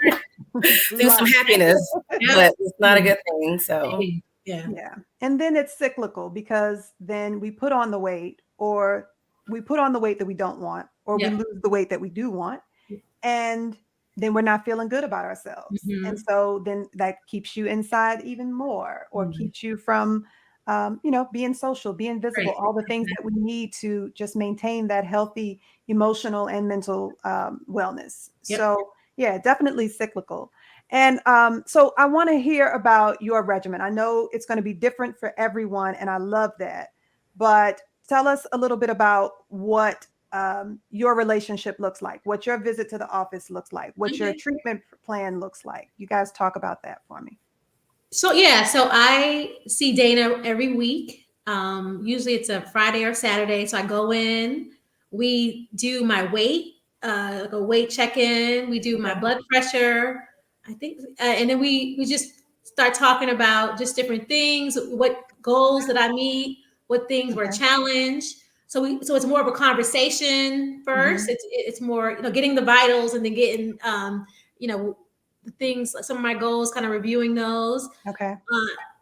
some happiness, but it's not a good thing. So yeah. And then it's cyclical, because then we put on the weight, or we put on the weight that we don't want, or we lose the weight that we do want. And then we're not feeling good about ourselves. And so then that keeps you inside even more, or keeps you from, being social, being visible, all the things that we need to just maintain that healthy emotional and mental wellness. So yeah, definitely cyclical. And so I want to hear about your regimen. I know it's going to be different for everyone, and I love that. But tell us a little bit about what your relationship looks like, what your visit to the office looks like, what your treatment plan looks like. You guys talk about that for me. So I see Dana every week. Usually it's a Friday or Saturday. So I go in, we do my weight, like a weight check-in. We do my blood pressure, I think. And then we just start talking about just different things, what goals that I meet, what things were a challenge. So it's more of a conversation first. It's more, getting the vitals, and then getting, the things, some of my goals, kind of reviewing those. Okay.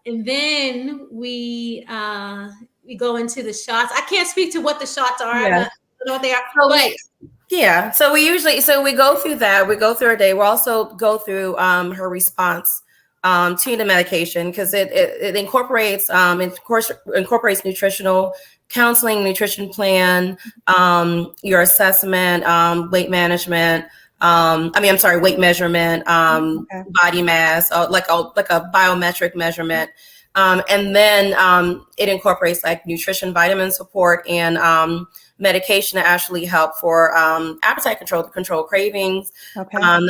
And then we go into the shots. I can't speak to what the shots are. I don't know what they are. So we go through that. We go through our day. We also go through her response to the medication, because it incorporates incorporates nutritional counseling, nutrition plan, your assessment, weight management. Weight measurement, body mass, like a biometric measurement. And then it incorporates like nutrition, vitamin support, and medication to actually help for appetite control, to control cravings,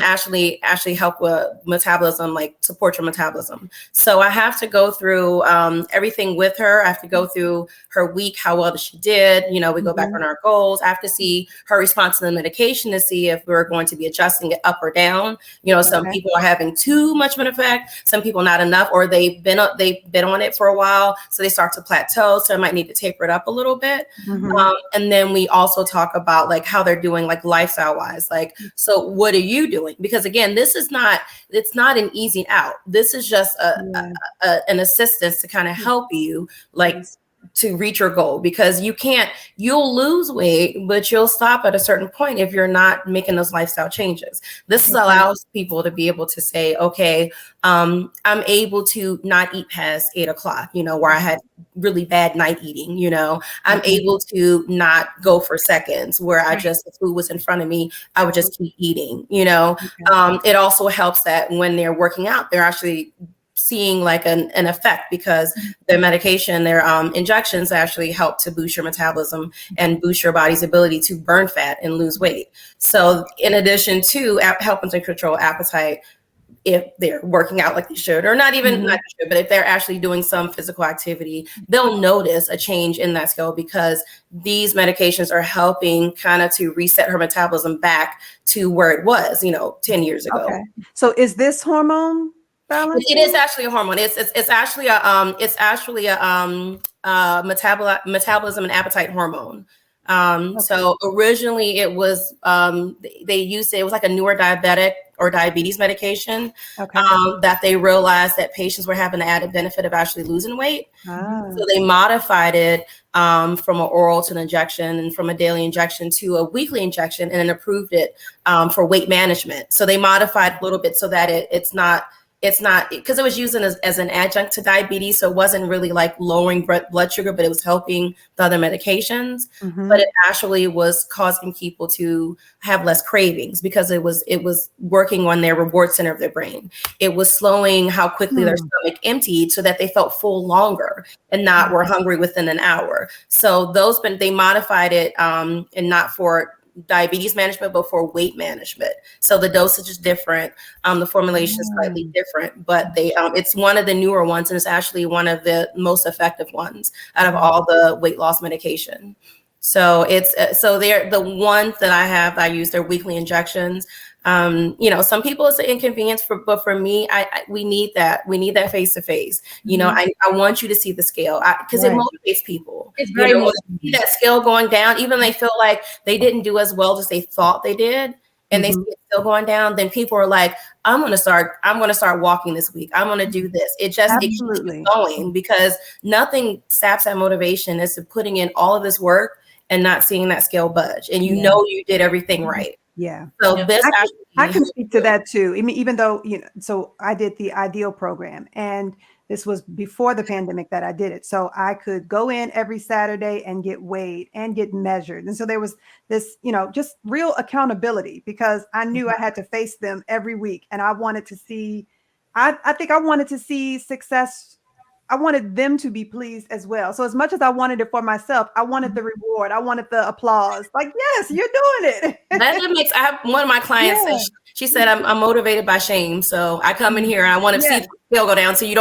actually help with metabolism, like support your metabolism. So I have to go through everything with her. I have to go through her week, how well she did. We go back on our goals. I have to see her response to the medication to see if we're going to be adjusting it up or down. Some people are having too much of an effect, some people not enough, or they've been on it for a while, so they start to plateau. So I might need to taper it up a little bit. And then we also talk about like how they're doing, like lifestyle wise, like, so what are you doing? Because again, it's not an easing out. This is just an assistance to kind of help you, like to reach your goal, because you'll lose weight, but you'll stop at a certain point if you're not making those lifestyle changes. This allows people to be able to say, okay, I'm able to not eat past 8 o'clock, where I had really bad night eating, I'm able to not go for seconds where if food was in front of me, I would just keep eating, It also helps that when they're working out, they're actually seeing like an effect, because their medication, their injections actually help to boost your metabolism and boost your body's ability to burn fat and lose weight. So in addition to helping to control appetite, if they're working out like they should, or not even not should, but if they're actually doing some physical activity, they'll notice a change in that scale, because these medications are helping kind of to reset her metabolism back to where it was, 10 years ago. Okay. So is this hormone balance? It is actually a hormone. It's actually a metabolism and appetite hormone. So originally it was, they used it was like a newer diabetic or diabetes medication, that they realized that patients were having the added benefit of actually losing weight. So they modified it from an oral to an injection, and from a daily injection to a weekly injection, and then approved it for weight management. So they modified a little bit so that it's not, because it was used as an adjunct to diabetes. So it wasn't really like lowering blood sugar, but it was helping the other medications. But it actually was causing people to have less cravings, because it was working on their reward center of their brain. It was slowing how quickly their stomach emptied, so that they felt full longer and not were hungry within an hour. So they modified it, and not for diabetes management, but for weight management. So the dosage is different. The formulation is slightly different, but it's one of the newer ones, and it's actually one of the most effective ones out of all the weight loss medication. So they're the ones that I use their weekly injections. Some people it's an inconvenience, but for me, we need that face to face. I want you to see the scale, because it motivates people. It's very motivating. See that scale going down, even they feel like they didn't do as well as they thought they did, and they see it still going down. Then people are like, I'm going to start walking this week. I'm going to do this. It keeps going, because nothing saps that motivation as to putting in all of this work and not seeing that scale budge, and you did everything right. Yeah. So I can speak to that too. I mean, even though, so I did the Ideal program, and this was before the pandemic that I did it. So I could go in every Saturday and get weighed and get measured. And so there was this, just real accountability, because I knew I had to face them every week. And I wanted to see, I think I wanted to see success. I wanted them to be pleased as well. So as much as I wanted it for myself, I wanted the reward. I wanted the applause. Like, yes, you're doing it. I have one of my clients, she said, I'm motivated by shame. So I come in here and I want to see the scale go down. So you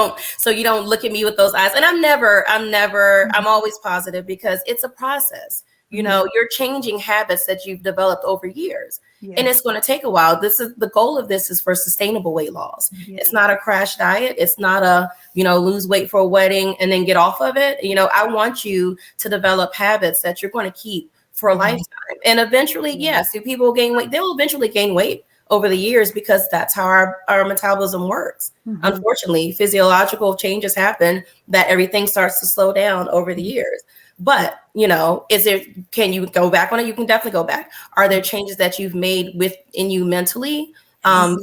don't look at me with those eyes. And I'm always positive, because it's a process. You're changing habits that you've developed over years, and it's going to take a while. The goal of this is for sustainable weight loss. It's not a crash diet. It's not a, lose weight for a wedding and then get off of it. I want you to develop habits that you're going to keep for a lifetime. And eventually, if people gain weight, they'll eventually gain weight over the years, because that's how our metabolism works. Unfortunately, physiological changes happen that everything starts to slow down over the years. But, can you go back on it? You can definitely go back. Are there changes that you've made within you mentally,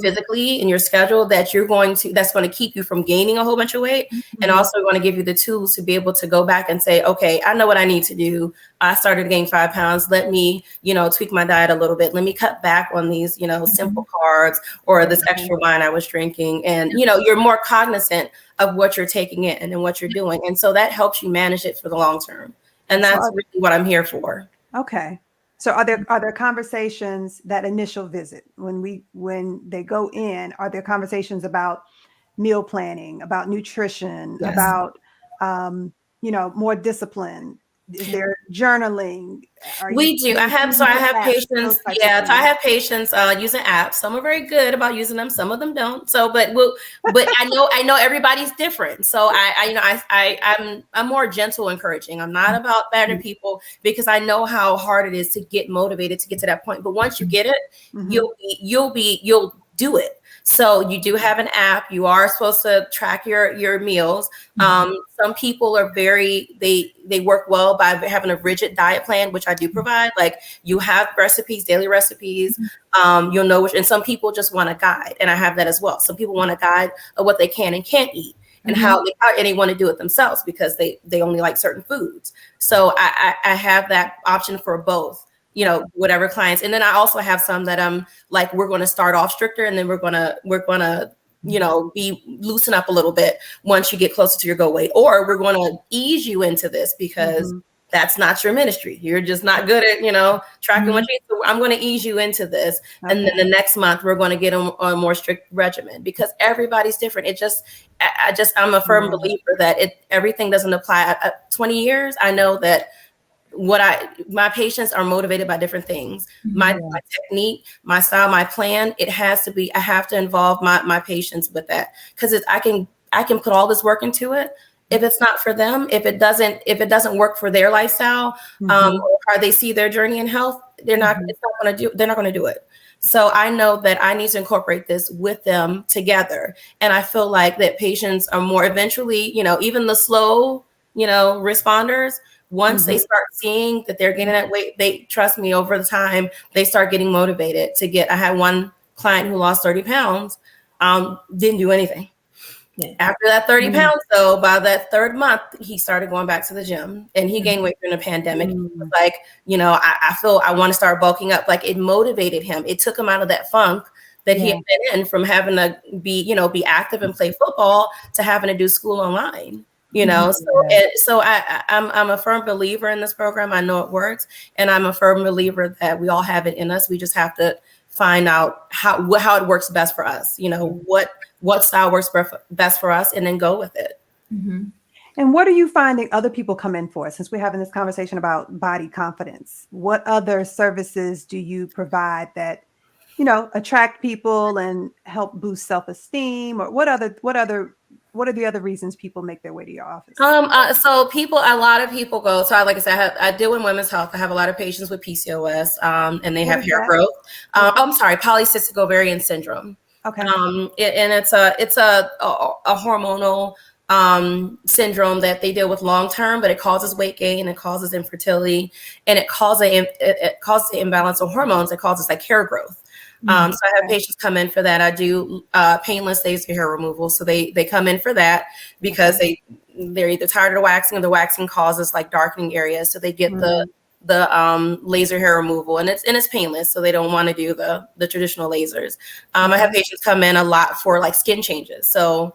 physically, in your schedule that's going to keep you from gaining a whole bunch of weight, and also going to give you the tools to be able to go back and say, okay, I know what I need to do. I started to gain 5 pounds. Let me, tweak my diet a little bit. Let me cut back on these, simple carbs or this extra wine I was drinking. And, you're more cognizant of what you're taking in and what you're doing. And so that helps you manage it for the long term. And that's really what I'm here for. Okay. So are there conversations, that initial visit, when they go in, are there conversations about meal planning, about nutrition, about, more discipline? Is there journaling? We do. I have patients. Yeah, so I have patients using apps. Some are very good about using them. Some of them don't. So, but I know everybody's different. So I'm more gentle, encouraging. I'm not about battering people, because I know how hard it is to get motivated to get to that point. But once you get it, you'll do it. So you do have an app. You are supposed to track your meals. Some people are they work well by having a rigid diet plan, which I do provide. Like you have recipes, daily recipes. You'll know which, and some people just want a guide, and I have that as well. Some people want a guide of what they can and can't eat, and and they want to do it themselves because they only like certain foods. So I have that option for both. Whatever clients. And then I also have some that I'm like, we're going to start off stricter, and then we're going to be loosen up a little bit once you get closer to your goal weight, or we're going to ease you into this because that's not your ministry. You're just not good at, tracking what you eat. So I'm going to ease you into this. Okay. And then the next month we're going to get on a more strict regimen because everybody's different. I'm a firm believer that everything doesn't apply. At 20 years, I know that my patients are motivated by different things. My technique, my style, my plan, I have to involve my patients with that because I can put all this work into it. If it's not for them, if it doesn't work for their lifestyle, or how they see their journey in health, they're not going to do it. So I know that I need to incorporate this with them together. And I feel like that patients are more eventually, even the slow, responders, once they start seeing that they're getting that weight, they trust me over the time, they start getting motivated I had one client who lost 30 pounds, didn't do anything. Yeah. After that 30 pounds, though, by that third month, he started going back to the gym and he gained weight during the pandemic. He was like, I feel I want to start bulking up. Like it motivated him. It took him out of that funk that he had been in from having to be active and play football to having to do school online. So I'm a firm believer in this program. I know it works, and I'm a firm believer that we all have it in us. We just have to find out how it works best for us. What style works best for us, and then go with it. And what are you finding other people come in for? Since we're having this conversation about body confidence, what other services do you provide that attract people and help boost self-esteem, or what are the other reasons people make their way to your office? So a lot of people go. So like I said, I deal in women's health. I have a lot of patients with PCOS, and they have hair growth. I'm sorry, polycystic ovarian syndrome. Okay. And it's a hormonal syndrome that they deal with long term, but it causes weight gain, it causes infertility, and it causes an imbalance of hormones. It causes like hair growth. So I have patients come in for that. I do painless laser hair removal. So they come in for that because they're either tired of the waxing, or the waxing causes like darkening areas. So they get the laser hair removal, and it's painless. So they don't want to do the traditional lasers. I have patients come in a lot for like skin changes. So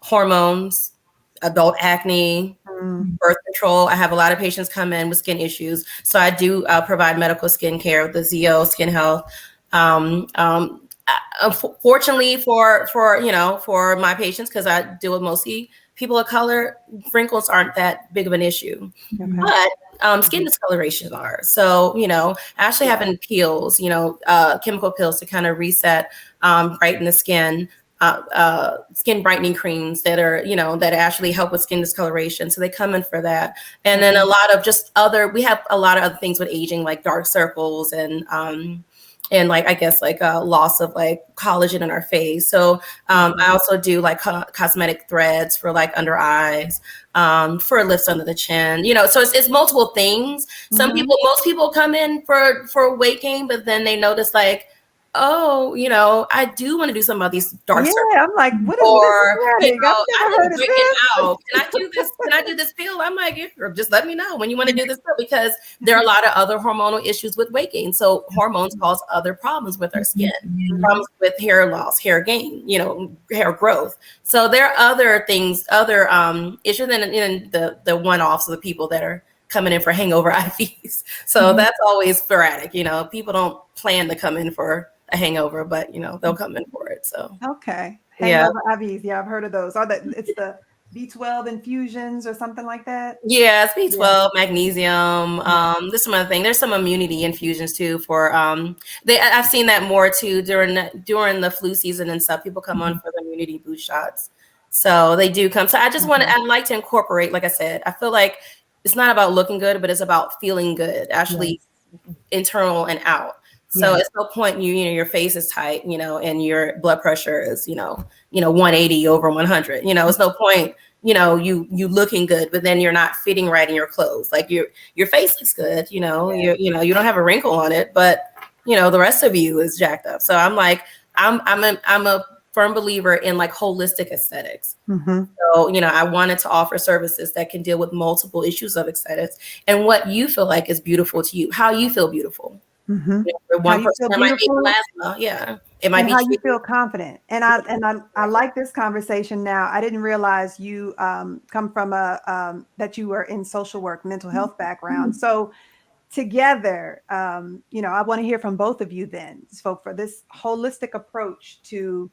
hormones, adult acne, birth control. I have a lot of patients come in with skin issues. So I do provide medical skin care with the ZO Skin Health. Fortunately for my patients, because I deal with mostly people of color, wrinkles aren't that big of an issue, but skin discoloration are. So, actually having peels, chemical peels to kind of reset, brighten the skin, skin brightening creams that are, that actually help with skin discoloration. So they come in for that. And then a lot of we have a lot of other things with aging, like dark circles and like, I guess like a loss of like collagen in our face. So I also do like cosmetic threads for like under eyes, for lifts under the chin, so it's multiple things. Most people come in for weight gain, but then they notice like, oh, I do want to do some of these dark circles. I'm like, what is this? I've been breaking out. Can I do this? Can I do this pill? I'm like, just let me know when you want to do this pill, because there are a lot of other hormonal issues with weight gain. So hormones cause other problems with our skin, problems with hair loss, hair gain, hair growth. So there are other things, other issues than the one-offs of the people that are coming in for hangover IVs. So that's always sporadic. People don't plan to come in for a hangover, but they'll come in for it. So hangover IVs. Yeah, I've heard of those. It's the B12 infusions or something like that. Yeah, it's B12, magnesium. There's some other thing. There's some immunity infusions too for I've seen that more too during the flu season and stuff. People come on for the immunity boost shots. So they do come. So I'd like to incorporate, like I said, I feel like it's not about looking good, but it's about feeling good, actually internal and out. So it's no point your face is tight, and your blood pressure is, 180 over 100. It's no point, you looking good, but then you're not fitting right in your clothes. Like your face looks good, you don't have a wrinkle on it, but the rest of you is jacked up. So I'm like, I'm a firm believer in like holistic aesthetics. Mm-hmm. So, I wanted to offer services that can deal with multiple issues of aesthetics and what you feel like is beautiful to you, how you feel beautiful. Mm-hmm. For one person, it might be plasma. Yeah, it might and be how you feel confident. And I like this conversation now. I didn't realize you come from that you were in social work, mental health background. So together, I want to hear from both of you then. So for this holistic approach to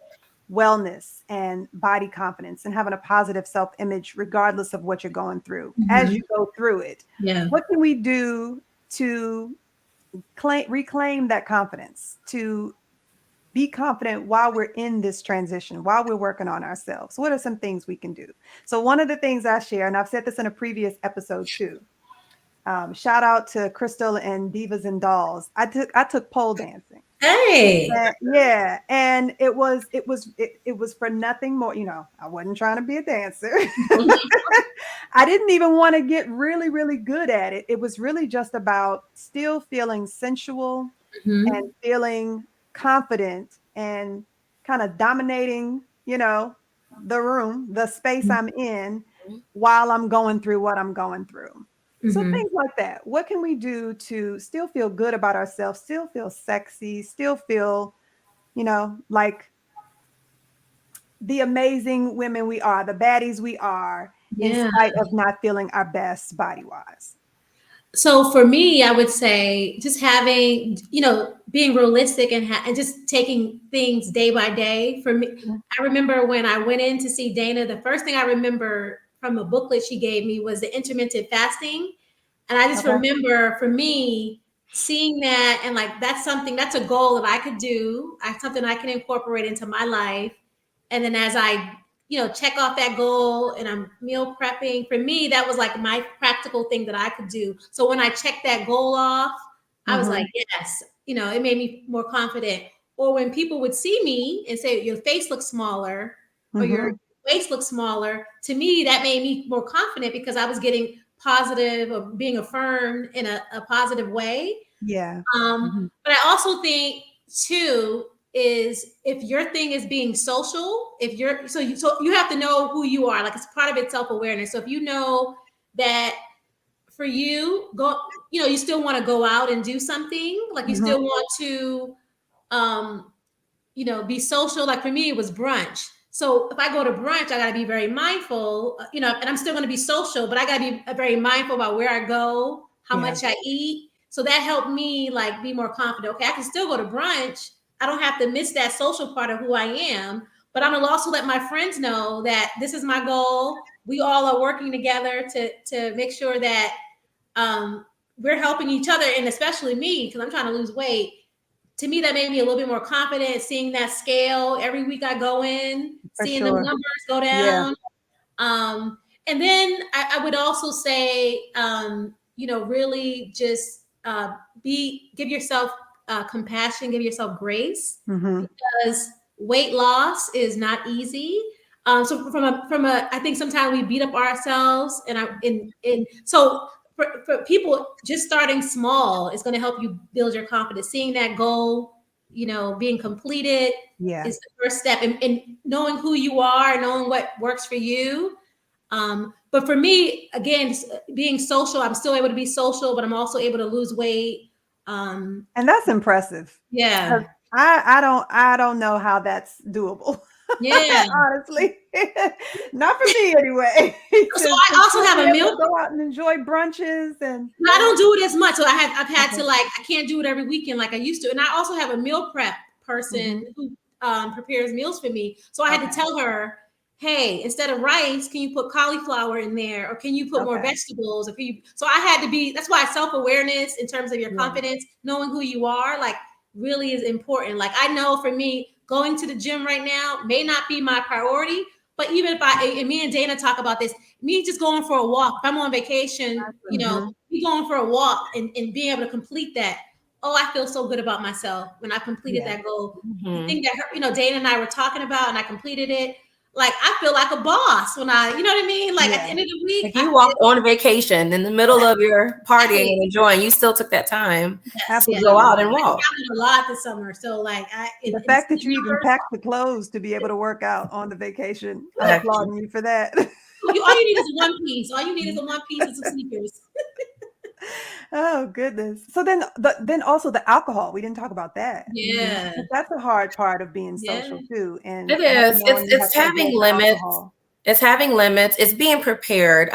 wellness and body confidence and having a positive self-image, regardless of what you're going through, as you go through it, what can we do to reclaim that confidence, to be confident while we're in this transition, while we're working on ourselves? What are some things we can do? So one of the things I share, and I've said this in a previous episode too, shout out to Crystal and Divas and Dolls. I took pole dancing. Hey. Yeah. And it was for nothing more. I wasn't trying to be a dancer. I didn't even want to get really, really good at it. It was really just about still feeling sensual and feeling confident and kind of dominating, the room, the space I'm in while I'm going through what I'm going through. So things like that. What can we do to still feel good about ourselves, still feel sexy, still feel, like the amazing women we are, the baddies we are, in spite of not feeling our best body-wise? So for me, I would say just having, being realistic and just taking things day by day. For me, I remember when I went in to see Dana, the first thing I remember from a booklet she gave me was the intermittent fasting. And I just remember, for me, seeing that and like that's a goal that I could do, something I can incorporate into my life. And then as I check off that goal and I'm meal prepping, for me that was like my practical thing that I could do. So when I checked that goal off, I was like, yes, it made me more confident. Or when people would see me and say your face looks smaller or your waist looks smaller, to me that made me more confident because I was getting positive or being affirmed in a positive way. Yeah. But I also think too is if your thing is being social, so you have to know who you are. Like it's part of its self-awareness. So if you know that for you, you still want to go out and do something, like you still want to be social. Like for me, it was brunch. So if I go to brunch, I got to be very mindful, and I'm still going to be social, but I got to be very mindful about where I go, how much I eat. So that helped me like be more confident. Okay, I can still go to brunch. I don't have to miss that social part of who I am, but I'm going to also let my friends know that this is my goal. We all are working together to make sure that we're helping each other, and especially me, because I'm trying to lose weight. To me, that made me a little bit more confident seeing that scale every week I go in, seeing the numbers go down. And then I would also say, really just give yourself compassion, give yourself grace, because weight loss is not easy. So I think sometimes we beat up ourselves, so for people, just starting small is going to help you build your confidence. Seeing that goal, being completed is the first step, and knowing who you are, knowing what works for you. But for me, again, being social, I'm still able to be social, but I'm also able to lose weight. And that's impressive. Yeah. I don't know how that's doable. Yeah. Honestly, not for me anyway. So I also have a meal. Go out and enjoy brunches, and I don't do it as much. So I've had to I can't do it every weekend like I used to. And I also have a meal prep person who prepares meals for me. So I had to tell her, hey, instead of rice, can you put cauliflower in there, or can you put more vegetables? So I had to be. That's why self-awareness in terms of your confidence, knowing who you are, like really is important. Like I know for me, going to the gym right now may not be my priority, but even and me and Dana talk about this, me just going for a walk, if I'm on vacation, me going for a walk and being able to complete that. oh, I feel so good about myself when I completed that goal. The Mm-hmm. thing that Dana and I were talking about, and I completed it. Like I feel like a boss when I, you know what I mean? Like at the end of the week, Like you walk on vacation in the middle of your partying and enjoying, you still took that time yes, to yes. go out and I walk. traveled a lot this summer, so like The in fact that you even numbers, packed the clothes to be able to work out on the vacation, I'm Exactly. applauding you for that. all you need is one piece. All you need is a one piece and some sneakers. Oh goodness. So then also the alcohol. We didn't talk about that. Yeah, That's a hard part of being yeah, social too, and It is. knowing you have It's to having avoid the limits. alcohol. It's having limits. It's being prepared.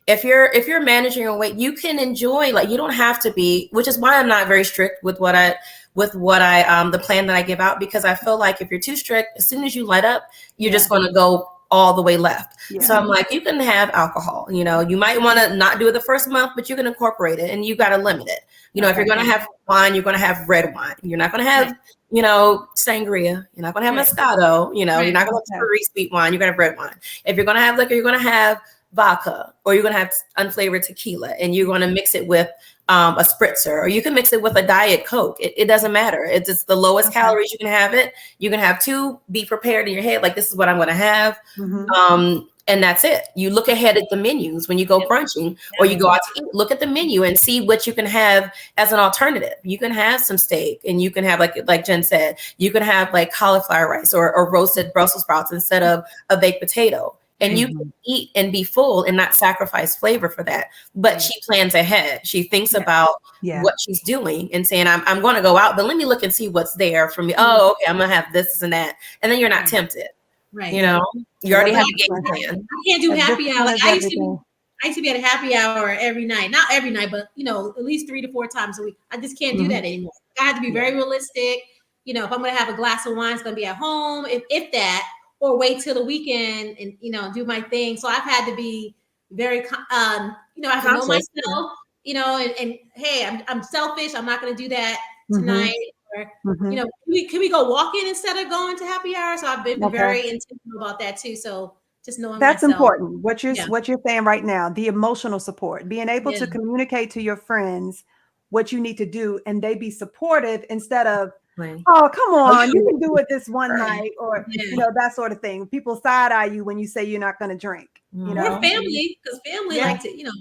If you're managing your weight, you can enjoy, like you don't have to be, which is why I'm not very strict with what I the plan that I give out, because I feel like if you're too strict, as soon as you let up, you're just going to go all the way left. Yeah. So I'm like, you can have alcohol, you know, you might want to not do it the first month, but you can incorporate it and you got to limit it. You know, if you're going to have wine, you're going to have red wine. You're not going to have, you know, sangria. You're not going to have Moscato. You know, you're not going to have sweet wine. You're going to have red wine. If you're going to have liquor, you're going to have vodka, or you're going to have unflavored tequila, and you're going to mix it with a spritzer, or you can mix it with a Diet Coke. It doesn't matter. It's just the lowest calories you can have it. You can have two, be prepared in your head. Like, this is what I'm going to have. And that's it. You look ahead at the menus when you go brunching or you go out to eat, look at the menu and see what you can have as an alternative. You can have some steak, and you can have, like Jen said, you can have like cauliflower rice or roasted Brussels sprouts instead of a baked potato. And you can eat and be full and not sacrifice flavor for that. But she plans ahead. She thinks about what she's doing and saying, I'm going to go out, but let me look and see what's there for me. Oh, okay, I'm going to have this and that. And then you're not tempted. Right. You know, you already have a game plan. I can't do happy hour. Like I used to be at a happy hour every night. Not every night, but you know, at least 3 to 4 times a week. I just can't do that anymore. I have to be very realistic. You know, if I'm going to have a glass of wine, it's going to be at home, if that, or wait till the weekend and, you know, do my thing. So I've had to be very, you know, I have to know myself, you know, and hey, I'm selfish. I'm not going to do that tonight. Or, you know, can we go walking instead of going to happy hour? So I've been very intentional about that too. So just knowing that's myself. important. What you're saying right now, the emotional support, being able to communicate to your friends what you need to do, and they be supportive instead of, oh, come on, you can do it this one night, or you know, that sort of thing. People side eye you when you say you're not going to drink. You know, or family, because family like to, you know,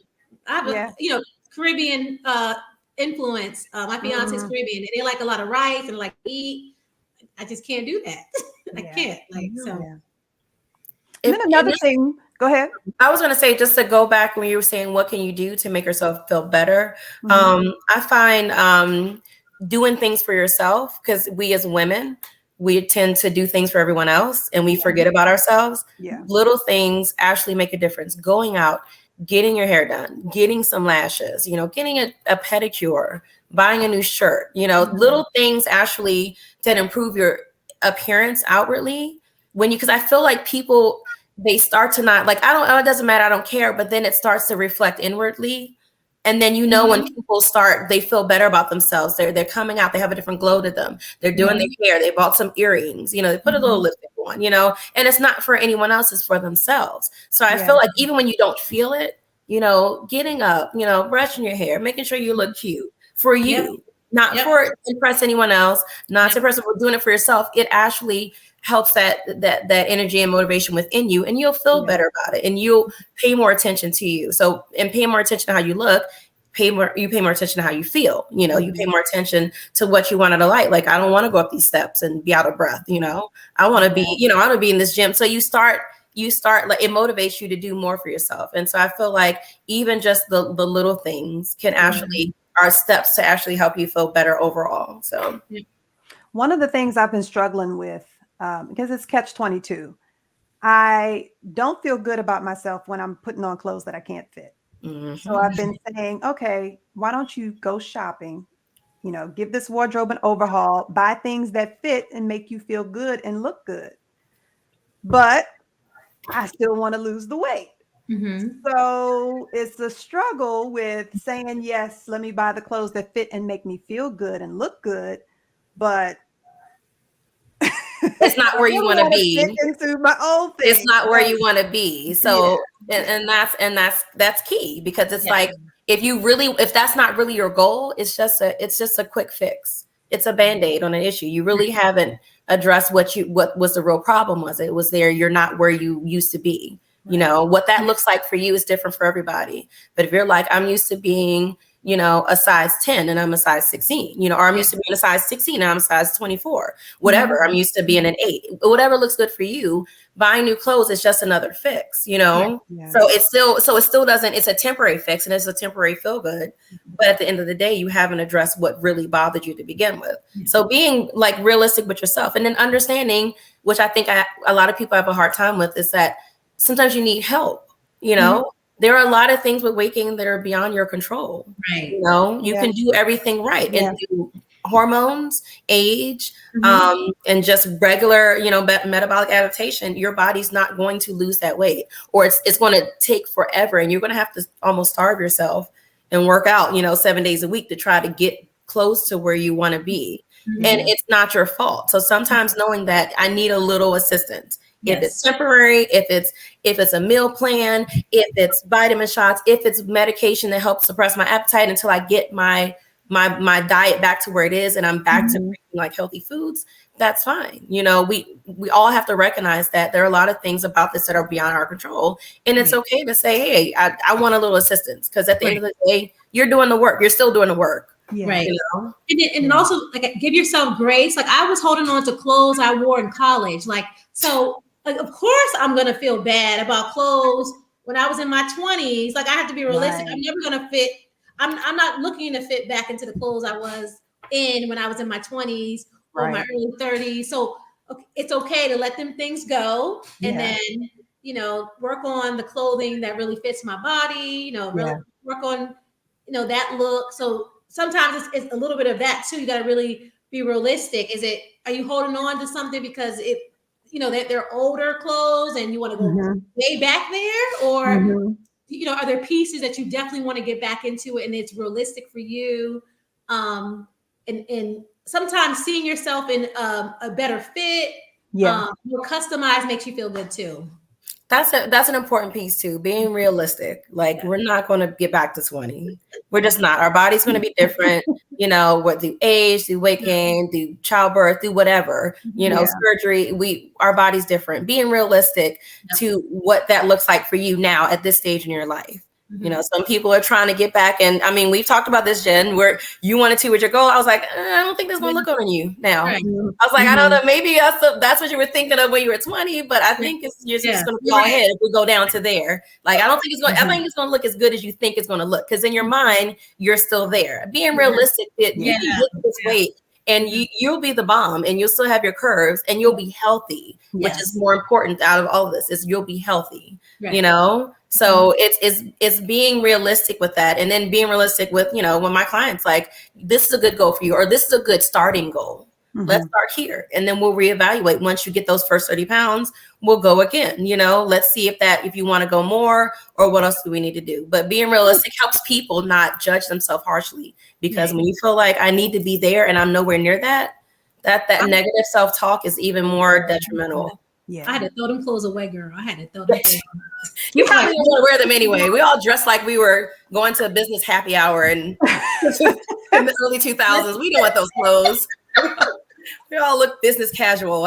I have a, you know, Caribbean influence. My fiance's Caribbean, and they like a lot of rice and like to eat. I just can't do that. I can't. Like so. And then another thing. Go ahead. I was going to say, just to go back when you were saying, what can you do to make yourself feel better? I find doing things for yourself, because we as women, we tend to do things for everyone else and we forget about ourselves. Little things actually make a difference. Going out, getting your hair done, getting some lashes, you know, getting a pedicure, buying a new shirt, you know, little things actually that improve your appearance outwardly. Because I feel like people, they start to not like, it doesn't matter, I don't care. But then it starts to reflect inwardly. And then, you know, when people they feel better about themselves. They're coming out, they have a different glow to them. They're doing their hair. They bought some earrings, you know, they put a little lipstick on, you know, and it's not for anyone else, it's for themselves. So I feel like even when you don't feel it, you know, getting up, you know, brushing your hair, making sure you look cute for you, not for to impress anyone else, not to impress, but doing it for yourself. It actually helps that energy and motivation within you, and you'll feel better about it, and you'll pay more attention to you. So, and pay more attention to how you look, you pay more attention to how you feel, you know, you pay more attention to what you want out of life. Like, I don't want to go up these steps and be out of breath, you know, I want to be, you know, I want to be in this gym. So you start like, it motivates you to do more for yourself. And so I feel like even just the little things can actually are steps to actually help you feel better overall. So one of the things I've been struggling with, because it's catch-22, I don't feel good about myself when I'm putting on clothes that I can't fit. So I've been saying, okay, why don't you go shopping, you know, give this wardrobe an overhaul, buy things that fit and make you feel good and look good. But I still want to lose the weight. So it's a struggle with saying, yes, let me buy the clothes that fit and make me feel good and look good. But it's not where you want to be. Into my own thing. It's not where you want to be. So, and that's key, because it's like, if that's not really your goal, it's just a quick fix. It's a Band-Aid on an issue. You really haven't addressed what was the real problem. Was it was there, you're not where you used to be. You know, what that looks like for you is different for everybody. But if you're like, I'm used to being, you know, a size 10 and I'm a size 16, you know, or I'm used to being a size 16 and I'm a size 24, whatever. I'm used to being an 8, whatever looks good for you. Buying new clothes is just another fix, you know? So it still doesn't, it's a temporary fix and it's a temporary feel good. But at the end of the day, you haven't addressed what really bothered you to begin with. So being like realistic with yourself, and then understanding, which I think a lot of people have a hard time with, is that sometimes you need help. You know, there are a lot of things with waking that are beyond your control. Right. You know, you can do everything right. And through hormones, age, and just regular, you know, metabolic adaptation, your body's not going to lose that weight, or it's going to take forever. And you're going to have to almost starve yourself and work out, you know, 7 days a week to try to get close to where you want to be. And it's not your fault. So sometimes knowing that I need a little assistance. If it's temporary, if it's a meal plan, if it's vitamin shots, if it's medication that helps suppress my appetite until I get my diet back to where it is and I'm back to eating like healthy foods, that's fine. You know, we all have to recognize that there are a lot of things about this that are beyond our control. And it's okay to say, hey, I want a little assistance, because at the end of the day, you're doing the work. You're still doing the work. Right. You know? And also, like, give yourself grace. Like, I was holding on to clothes I wore in college. Like, so, like, of course I'm going to feel bad about clothes when I was in my 20s. Like, I have to be realistic. I'm never going to fit. I'm not looking to fit back into the clothes I was in when I was in my 20s or my early 30s. So it's okay to let them things go, and then, you know, work on the clothing that really fits my body, you know, really work on, you know, that look. So sometimes it's a little bit of that too. You got to really be realistic. Are you holding on to something because you know, that they're older clothes and you want to go way back there, or you know, are there pieces that you definitely want to get back into it and it's realistic for you? And sometimes seeing yourself in a better fit, more customized, makes you feel good too. That's an important piece too, being realistic. Like, we're not going to get back to 20. We're just not. Our body's going to be different, you know, what through age, through weight gain, through childbirth, through whatever, you know, surgery, our body's different. Being realistic to what that looks like for you now at this stage in your life. You know, some people are trying to get back. And I mean, we've talked about this, Jen, where you wanted to with your goal. I was like, I don't think that's going to look good on you now. I was like, I don't know, maybe that's what you were thinking of when you were 20, but I think you're just going to go ahead if we go down to there. Like, I don't think it's going, I think it's going to look as good as you think it's going to look. Because in your mind, you're still there. Being realistic, you can get this weight and you'll be the bomb, and you'll still have your curves, and you'll be healthy, which is more important out of all of this, is you'll be healthy, you know? So it's being realistic with that, and then being realistic with, you know, when my clients like, this is a good goal for you, or this is a good starting goal. Let's start here, and then we'll reevaluate. Once you get those first 30 pounds, we'll go again. You know, let's see if you want to go more, or what else do we need to do. But being realistic helps people not judge themselves harshly, because when you feel like I need to be there and I'm nowhere near that negative self-talk is even more detrimental. I had to throw them clothes away, girl. I had to throw them clothes away. You probably didn't want to wear them anyway. We all dressed like we were going to a business happy hour in the early 2000s. We didn't want those clothes. We all look business casual.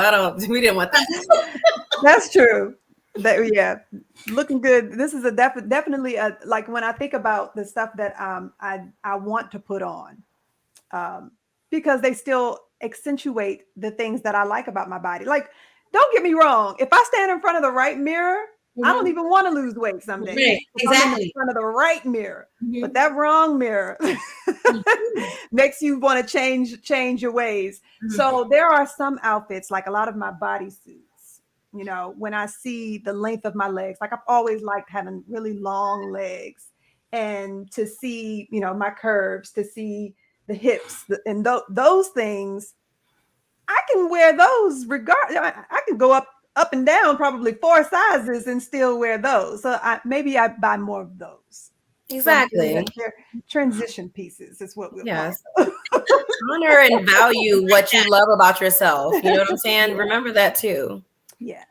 We didn't want that. That's true. Looking good. This is definitely like, when I think about the stuff that I want to put on, because they still accentuate the things that I like about my body. Like, don't get me wrong. If I stand in front of the right mirror, I don't even want to lose weight someday. Right. Exactly. In front of the right mirror, but that wrong mirror makes you want to change your ways. So there are some outfits, like a lot of my bodysuits, you know, when I see the length of my legs, like I've always liked having really long legs, and to see, you know, my curves, to see the hips and those things, I can wear those I can go up and down probably 4 sizes and still wear those. So maybe I buy more of those. Exactly. Transition pieces is what we'll honor and value what you love about yourself. You know what I'm saying? Remember that too. Yeah.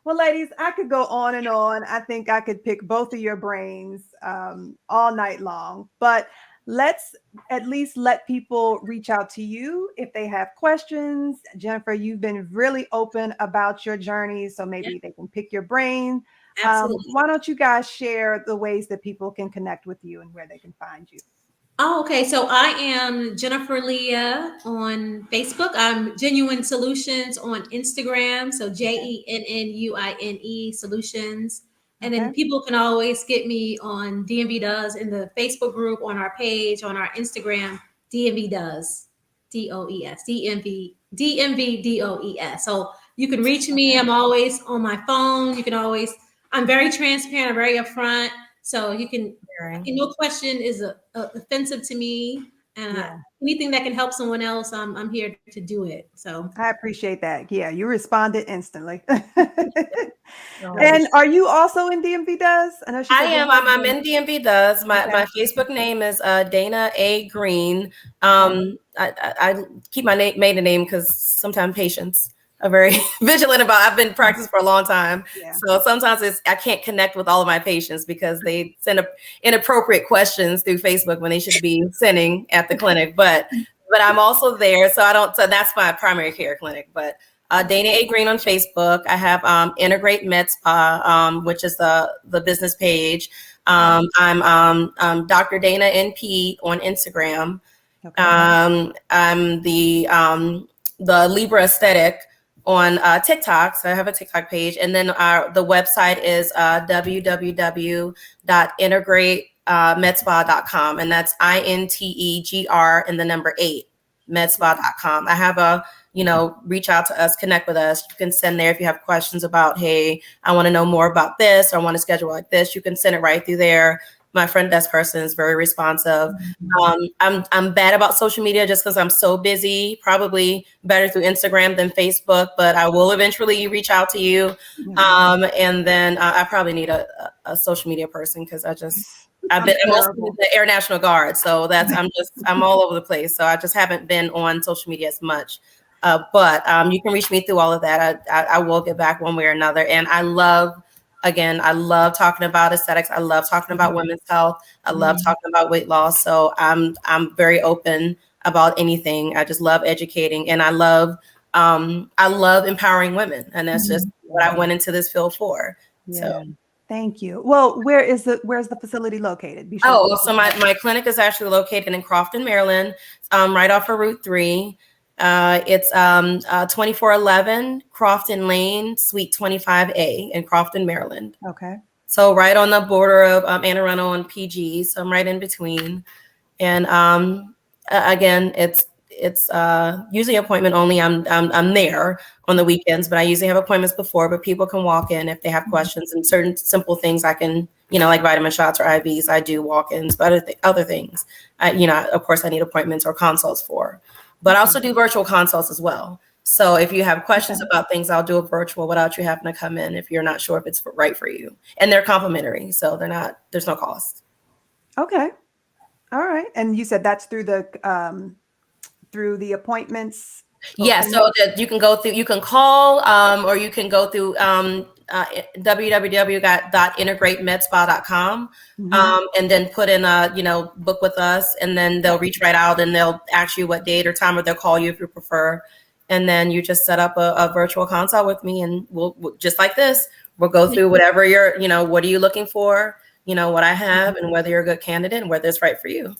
Well, ladies, I could go on and on. I think I could pick both of your brains all night long, but let's at least let people reach out to you if they have questions. Jennifer, you've been really open about your journey, so Yeah, maybe they can pick your brain. absolutely. Why don't you guys share the ways that people can connect with you and where they can find you? Oh, okay. So I am Jennifer Leah on Facebook. I'm Genuine Solutions on Instagram. So Okay. JENNUINE Solutions. And Okay. then people can always get me on DMV Does in the Facebook group, on our page, on our Instagram, DMV Does, DOES, DMV DOES. So you can reach me. Okay. I'm always on my phone. You can always, I'm very transparent, I'm very upfront. So you can, Sharing. no question is offensive to me, and Yeah. anything that can help someone else, I'm here to do it. So I appreciate that. Yeah, you responded instantly. So And are you also in DMV Does? I know she I said your am. I'm husband. in DMV Does. My Okay. Facebook name is Dana A. Green. Okay. I keep my maiden name because sometimes patients are very vigilant about. I've been practicing for a long time, Yeah. so sometimes I can't connect with all of my patients because they send inappropriate questions through Facebook when they should be sending at the clinic. But I'm also there, so I don't. So that's my primary care clinic, but. Dana A. Green on Facebook. I have Integrate Med Spa, which is the business page. I'm Dr. Dana NP on Instagram. Okay. I'm the Libra Aesthetic on TikTok. So I have a TikTok page, and then the website is www.integratemedspa.com, and that's INTEGR and the number 8 medspa.com. I have a reach out to us, connect with us. You can send there if you have questions about, hey, I want to know more about this, or I want to schedule like this. You can send it right through there. My front desk person is very responsive. I'm bad about social media just because I'm so busy. Probably better through Instagram than Facebook, but I will eventually reach out to you. And then I probably need a social media person because I'm also with the Air National Guard, so I'm all over the place. So I just haven't been on social media as much. But you can reach me through all of that. I will get back one way or another. And I love talking about aesthetics. I love talking about women's health. I love talking about weight loss. So I'm very open about anything. I just love educating, and I love empowering women. And that's just what I went into this field for. Yeah. So. Thank you. Well, where's the facility located? Be sure So my clinic is actually located in Crofton, Maryland, right off of Route 3. It's 2411 Crofton Lane, Suite 25A in Crofton, Maryland. Okay. So right on the border of Anne Arundel and PG. So I'm right in between. And again, it's usually appointment only. I'm there on the weekends, but I usually have appointments before. But people can walk in if they have questions, and certain simple things I can, like vitamin shots or IVs. I do walk-ins, but other things, of course, I need appointments or consults for. But I also do virtual consults as well. So if you have questions about things, I'll do a virtual without you having to come in if you're not sure if it's right for you. And they're complimentary, so there's no cost. Okay. All right. And you said that's through the appointments? Yeah, so that you can call or you can go through www.integratemedspa.com and then put in book with us, and then they'll reach right out and they'll ask you what date or time, or they'll call you if you prefer. And then you just set up a virtual consult with me, and we'll just like this, we'll go through whatever what are you looking for, what I have, and whether you're a good candidate and whether it's right for you.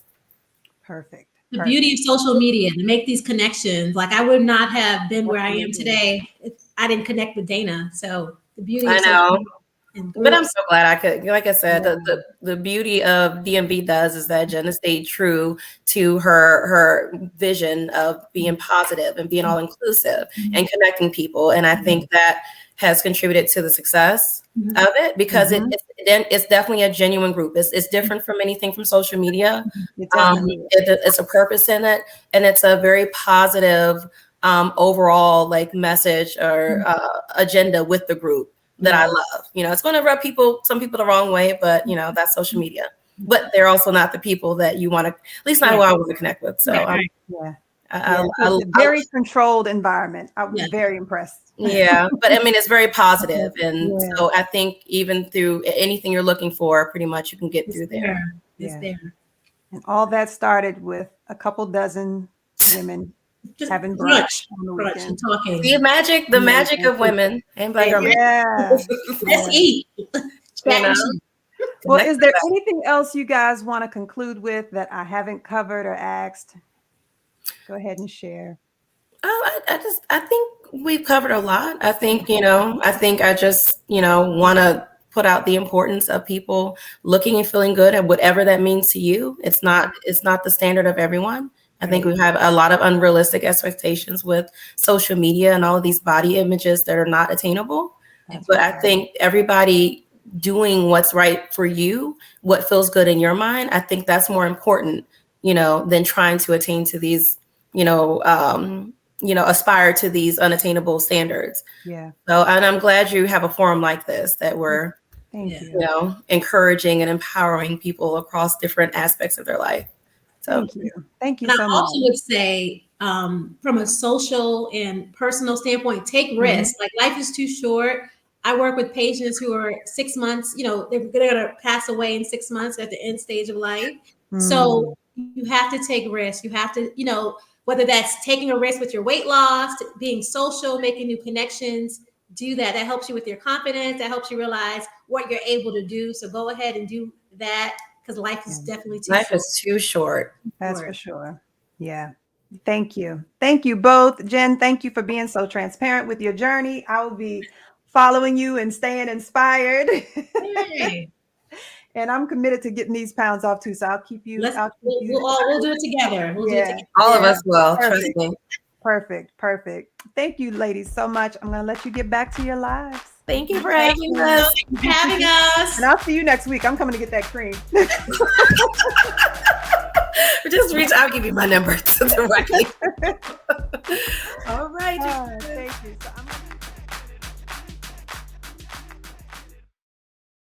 Perfect. The beauty of social media, to make these connections. Like, I would not have been where I am today if I didn't connect with Dana. So the beauty of social media. But I'm so glad I could. Like I said, the beauty of DMV is that Jenna stayed true to her vision of being positive and being all inclusive and connecting people. And I think that has contributed to the success of it, because it's definitely a genuine group. It's different from anything from social media. It's a purpose in it, and it's a very positive overall message or agenda with the group that I love. It's going to rub some people the wrong way, but that's social media. But they're also not the people that you want to, at least not who I want to connect with. So It's a very controlled environment. I was very impressed. Yeah, but I mean, it's very positive. And so I think even through anything you're looking for, pretty much you can get through there. It's there. And all that started with a couple dozen women Just having brunch on the weekend. And talking. The magic of women and Black women. Let's eat. Well, is there anything else you guys want to conclude with that I haven't covered or asked? Go ahead and share. I think we've covered a lot. I think, I just, want to put out the importance of people looking and feeling good at whatever that means to you. It's not the standard of everyone. I think we have a lot of unrealistic expectations with social media and all of these body images that are not attainable. But I think everybody doing what's right for you, what feels good in your mind, I think that's more important, than trying to attain to these, aspire to these unattainable standards. Yeah. So, and I'm glad you have a forum like this that we're, encouraging and empowering people across different aspects of their life. So thank you so much. I much. also would say, from a social and personal standpoint, take risks. Like, life is too short. I work with patients who are 6 months, they're going to pass away in 6 months at the end stage of life. So you have to take risks. You have to, whether that's taking a risk with your weight loss, being social, making new connections, do that. That helps you with your confidence. That helps you realize what you're able to do. So go ahead and do that, because life is definitely too short. Life is too short. That's for sure. Yeah. Thank you. Thank you both. Jen, thank you for being so transparent with your journey. I will be following you and staying inspired. Hey. And I'm committed to getting these pounds off too. So I'll keep you. We'll do it together. We'll do it together. All of us will. Trust me. Perfect. Thank you, ladies, so much. I'm going to let you get back to your lives. Thank you for having us. Thank you for having us. And I'll see you next week. I'm coming to get that cream. Just reach out. I'll give you my number directly. All right.